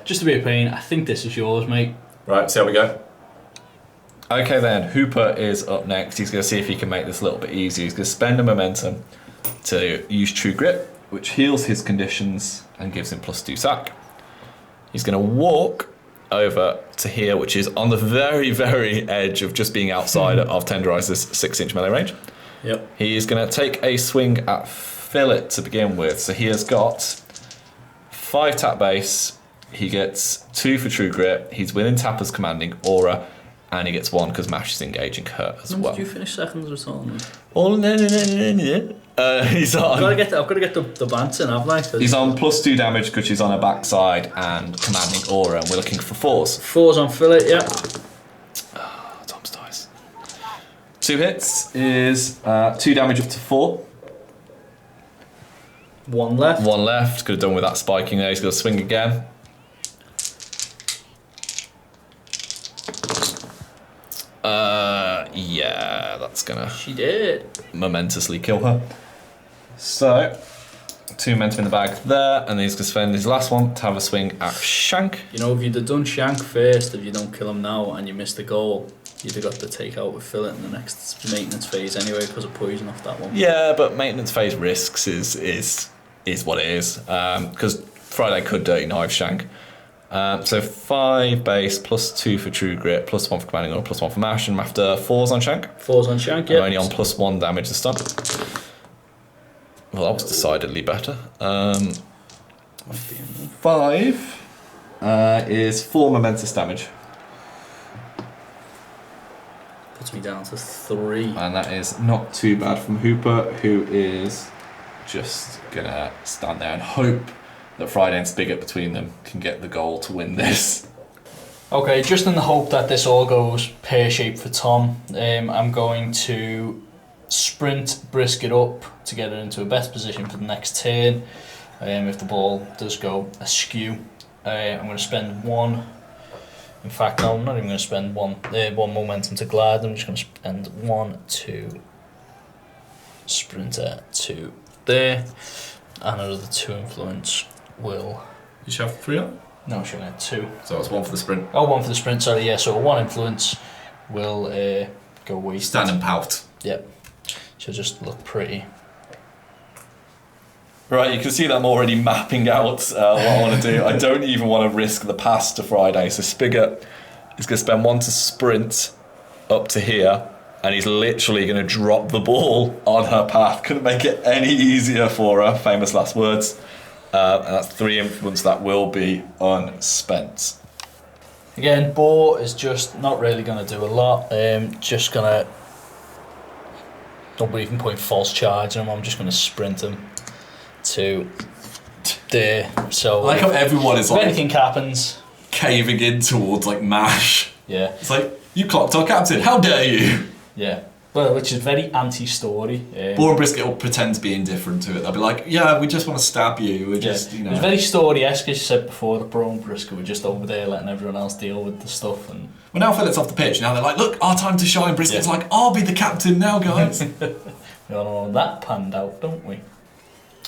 Just to be a pain. I think this is yours, mate. Right, see how we go. Okay then, Hooper is up next. He's going to see if he can make this a little bit easier. He's going to spend a momentum to use True Grit, which heals his conditions and gives him +2 sack. He's going to walk over to here, which is on the very, very edge of just being outside of Tenderizer's 6-inch melee range. Yep. He's going to take a swing at Fillet to begin with. So he has got 5 tap base, he gets 2 for True Grit, he's within Tapper's commanding aura, and he gets 1 because Mash is engaging her as well. Did you finish seconds or something? Oh, no. He's on. I've got to get the bants in, haven't I? He's on +2 damage because she's on her backside and commanding aura, and we're looking for 4s. 4's on Fillet, yeah. Tom's dice. 2 hits is 2 damage up to 4. 1 left. 1 left. Could have done with that spiking there. He's going to swing again. Yeah, that's going to She did. momentously kill her. So, 2 momentum in the bag there, and he's going to spend his last one to have a swing at Shank. You know, if you'd have done Shank first, if you don't kill him now and you miss the goal, you'd have got the takeout with Fillet in the next maintenance phase anyway because of poison off that one. Yeah, but maintenance phase risks is what it is. Because Friday could dirty knife Shank. So 5 base, +2 for True Grit, +1 for Commanding Order, +1 for Mash, and I'm after 4s on Shank. 4s on Shank, I'm yeah. only on +1 damage to stun. Well, that was decidedly better. 5 is 4 momentous damage. Puts me down to 3. And that is not too bad from Hooper, who is just gonna stand there and hope that Friday and Spigot between them can get the goal to win this. Okay, just in the hope that this all goes pear-shaped for Tom, I'm going to sprint Brisket up to get it into a best position for the next turn. If the ball does go askew, I'm going to spend 1. In fact, no, I'm not even going to spend 1 momentum to glide. I'm just going to spend 1 to sprinter to there, and another 2 influence will. You should have 3 on? No, she'll get 2. So it's 1 for the sprint. Oh, 1 for the sprint. Sorry, yeah. So 1 influence will go wasted. Stand and pout. Yep. She'll just look pretty. Right, you can see that I'm already mapping out what I want to do. I don't even want to risk the pass to Friday. So Spigot is going to spend 1 to sprint up to here, and he's literally going to drop the ball on her path. Couldn't make it any easier for her. Famous last words. And that's 3 influence that will be unspent. Again, Bo is just not really going to do a lot. Just going to. Don't even point false charge on him. I'm just going to sprint him to there. So I like how everyone is if like anything happens, caving in towards like Mash. yeah, It's like, you clocked our captain, how dare you? yeah. Well, which is very anti-story. Boar and Brisket will pretend to be indifferent to it. They'll be like, yeah, we just want to stab you. We're just, you It know. was very story-esque, as you said before. The Bro and Brisket were just over there letting everyone else deal with the stuff. And Well, now Fillet's off the pitch. Now they're like, look, our time to shine. Brisket's like, I'll be the captain now, guys. we all know that panned out, don't we?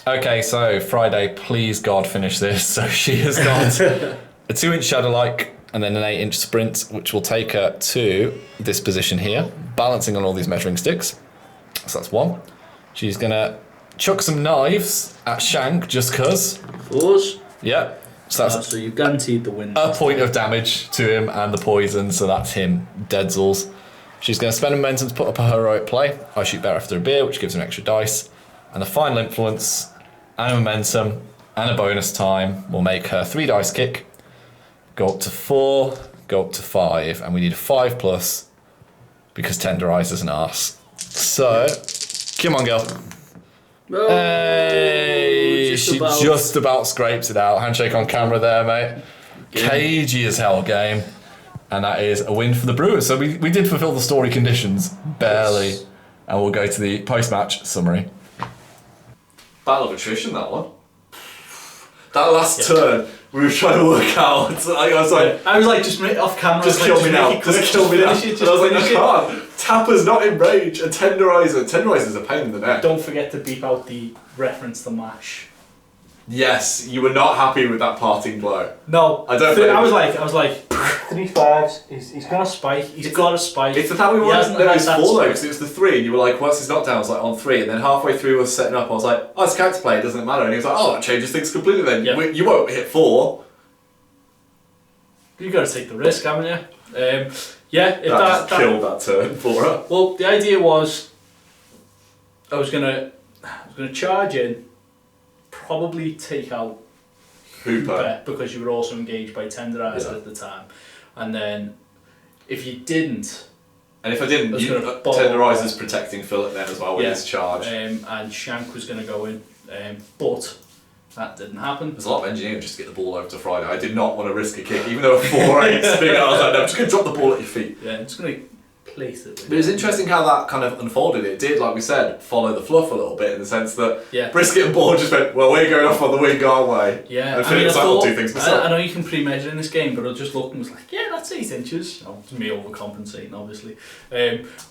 Okay, so Friday, please God finish this. So she has got a 2-inch Shadow-like and then an 8-inch sprint, which will take her to this position here, balancing on all these measuring sticks. So that's 1. She's going to chuck some knives at Shank just because. 4s. Yeah. So that's So you've guaranteed the win. a point of damage to him and the poison, so that's him. Deadzels. She's going to spend a momentum to put up a heroic play. I shoot better after a beer, which gives her an extra dice. And the final influence and a momentum and a bonus time will make her 3 dice kick. Go up to 4, go up to 5, and we need a 5+ because Tenderizer's an arse. So, come on, girl. Oh, Hey, she just about scrapes it out. Handshake on camera there, mate. Cagey as hell game. And that is a win for the Brewers. So we did fulfill the story conditions, barely. And we'll go to the post-match summary. Battle of attrition, that one. That last turn, we were trying to work out. I was like, just off camera. just kill me now. Just kill me now. And I was like, you can't. Tapper's not in rage. A Tenderizer. Tenderizer's a pain in the neck. Don't forget to beep out the reference to MASH. Yes, you were not happy with that parting blow. No, I don't blame I was you. like 3 5s. He's got a spike. He's got a spike. It's the fact we He wanted hasn't no, had it's that 4 though, spike. because it was the 3, and you were like, what's his knockdown? I was like, on 3, and then halfway through I was setting up, I was like, oh, it's character play, it doesn't matter. And he was like, oh, that changes things completely then. Yeah. You won't hit 4. You've got to take the risk, haven't you? Yeah, if That just killed that turn for her. Well, the idea was I was gonna charge in, probably take out Hooper. because you were also engaged by Tenderizer at the time, and then if you didn't, And if I didn't, was gonna ball Tenderizer's protecting Fillet then as well with Yeah. his charge. and Shank was gonna go in, but that didn't happen. There's a lot of engineering just to get the ball over to Friday. I did not want to risk a kick, even though a 4-8 spin. I was like, no, I'm just going to drop the ball at your feet. Yeah, I'm just gonna place it. But it was interesting how that kind of unfolded. It did, like we said, follow the fluff a little bit in the sense that Brisket and Board just went, well, we're going off on the wing, aren't we? Yeah, and Philip was like, I'll do things myself. I know you can pre-measure in this game, but I just looked and was like, yeah, that's 8 inches. Oh, it's me overcompensating, obviously.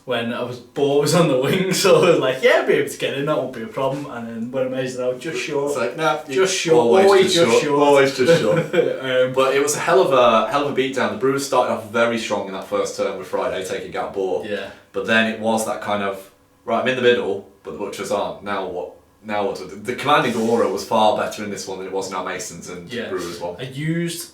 When Boar was on the wing, so I was like, yeah, I'll be able to get in, that won't be a problem. And then when I measured out, just short. It's like, nah, just short. Always just short. Always just short. But it was a hell of a beatdown. The Brewers started off very strong in that first turn with Friday taking out Boar. Yeah. But then it was that kind of, right, I'm in the middle, but the Butchers aren't. Now what? The commanding aura was far better in this one than it was in our Masons and Brewers one. I used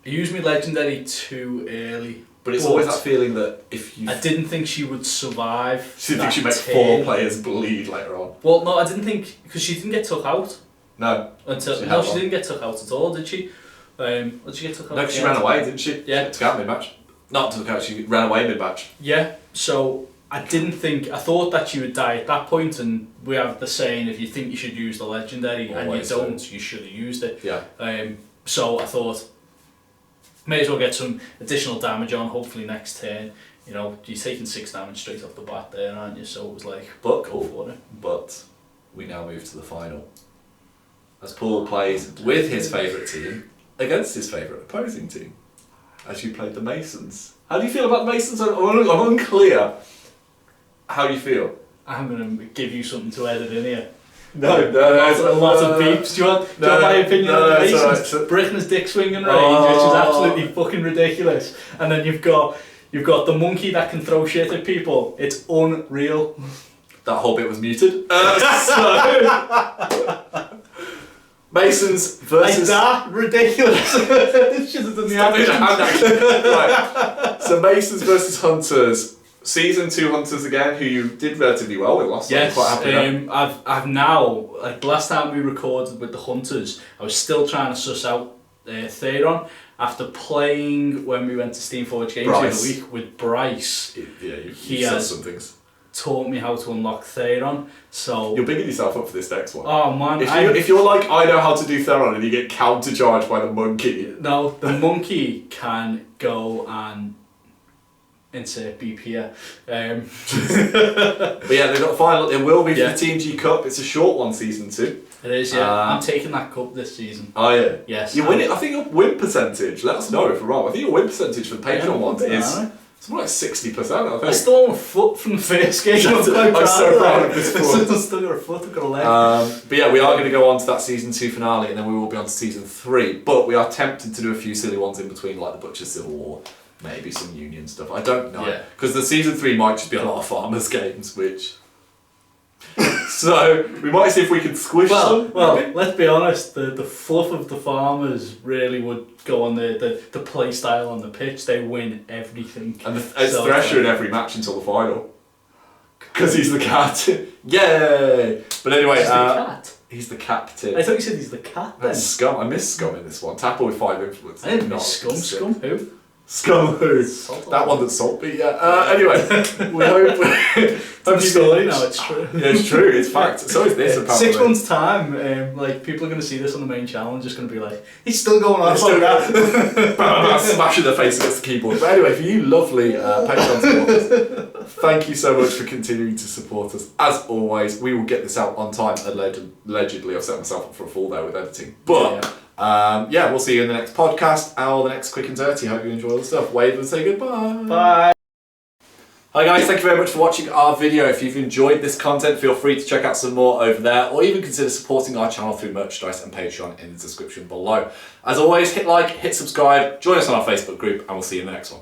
my legendary too early. But it's always that feeling that if you... I didn't think she would survive. So you think she made 4 players bleed later on? Well, no, I didn't think, because she didn't get took out. No. She didn't get took out at all, did she? Did she get took out? No, because she ran away, didn't she? Yeah. Took out mid-match. Not took out, she ran away mid-match. Yeah, so I thought that she would die at that point, and we have the saying, if you think you should use the legendary Always and you don't, you should have used it. Yeah. So I thought, may as well get some additional damage on, hopefully next turn. You know, you're taking 6 damage straight off the bat there, aren't you? So it was like, but go for it. But we now move to the final. As Paul plays with his favourite team against his favourite opposing team. As you played the Masons. How do you feel about the Masons? I'm unclear how you feel. I'm going to give you something to edit in here. No, a lot of beeps. Do you want my opinion on the Masons? Right. So, Britain's dick swinging range, which is absolutely fucking ridiculous. And then you've got the monkey that can throw shit at people. It's unreal. That whole bit was muted. Masons versus... Like that? Ridiculous. Should have done the action. Right. So Masons versus Hunters. Season 2 Hunters again, who you did relatively well with last time. Yes, Quite happy I've now, like last time we recorded with the Hunters, I was still trying to suss out Theron. After playing when we went to Steamforge Games the other week with Bryce, he has some things. Taught me how to unlock Theron. So you're bigging yourself up for this next one. Oh man! If you're like, I know how to do Theron, and you get countercharged by the monkey. No, the monkey can go and insert beep here. But yeah, they've got the final. It will be for the Team G Cup. It's a short one, season 2. It is, yeah. I'm taking that cup this season. Oh yeah. Yes. You win it. I think your win percentage. Let us know if we're wrong. I think your win percentage for the Patreon ones is. It's more like 60%, I think. I still own a foot from the first game. I'm so proud of this foot. I've still got a foot, I've got a leg. But yeah, we are going to go on to that season 2 finale, and then we will be on to season 3. But we are tempted to do a few silly ones in between, like the Butcher's Civil War, maybe some Union stuff. I don't know. Because the season 3 might just be a lot of Farmers games, which... So, we might see if we can squish some. Well, let's be honest, the fluff of the Farmers really would go on the play style on the pitch. They win everything. And it's Thresher in every match until the final. Because he's the captain. Yay! But anyway, he's the cat. He's the captain. I thought you said he's the cat then. That's Scum. I miss Scum in this one. Tapper with 5 influence. I didn't miss Scum. Scum who? Scum who? That one that's salty, yeah. Anyway, we hope... It's a story now, it's true. Yeah, it's true, it's fact. So is this, apparently. 6 months' time, like, people are going to see this on the main channel and just going to be like, he's still going on like that. Smashing their face against the keyboard. But anyway, for you lovely Patreon supporters, thank you so much for continuing to support us. As always, we will get this out on time. Allegedly, I've set myself up for a full day with editing. But... we'll see you in the next podcast or the next Quick and Dirty. Hope you enjoy all the stuff. Wave and say goodbye. Bye. Hi guys, thank you very much for watching our video. If you've enjoyed this content, feel free to check out some more over there, or even consider supporting our channel through merchandise and Patreon in the description below. As always, hit like, hit subscribe, join us on our Facebook group, and we'll see you in the next one.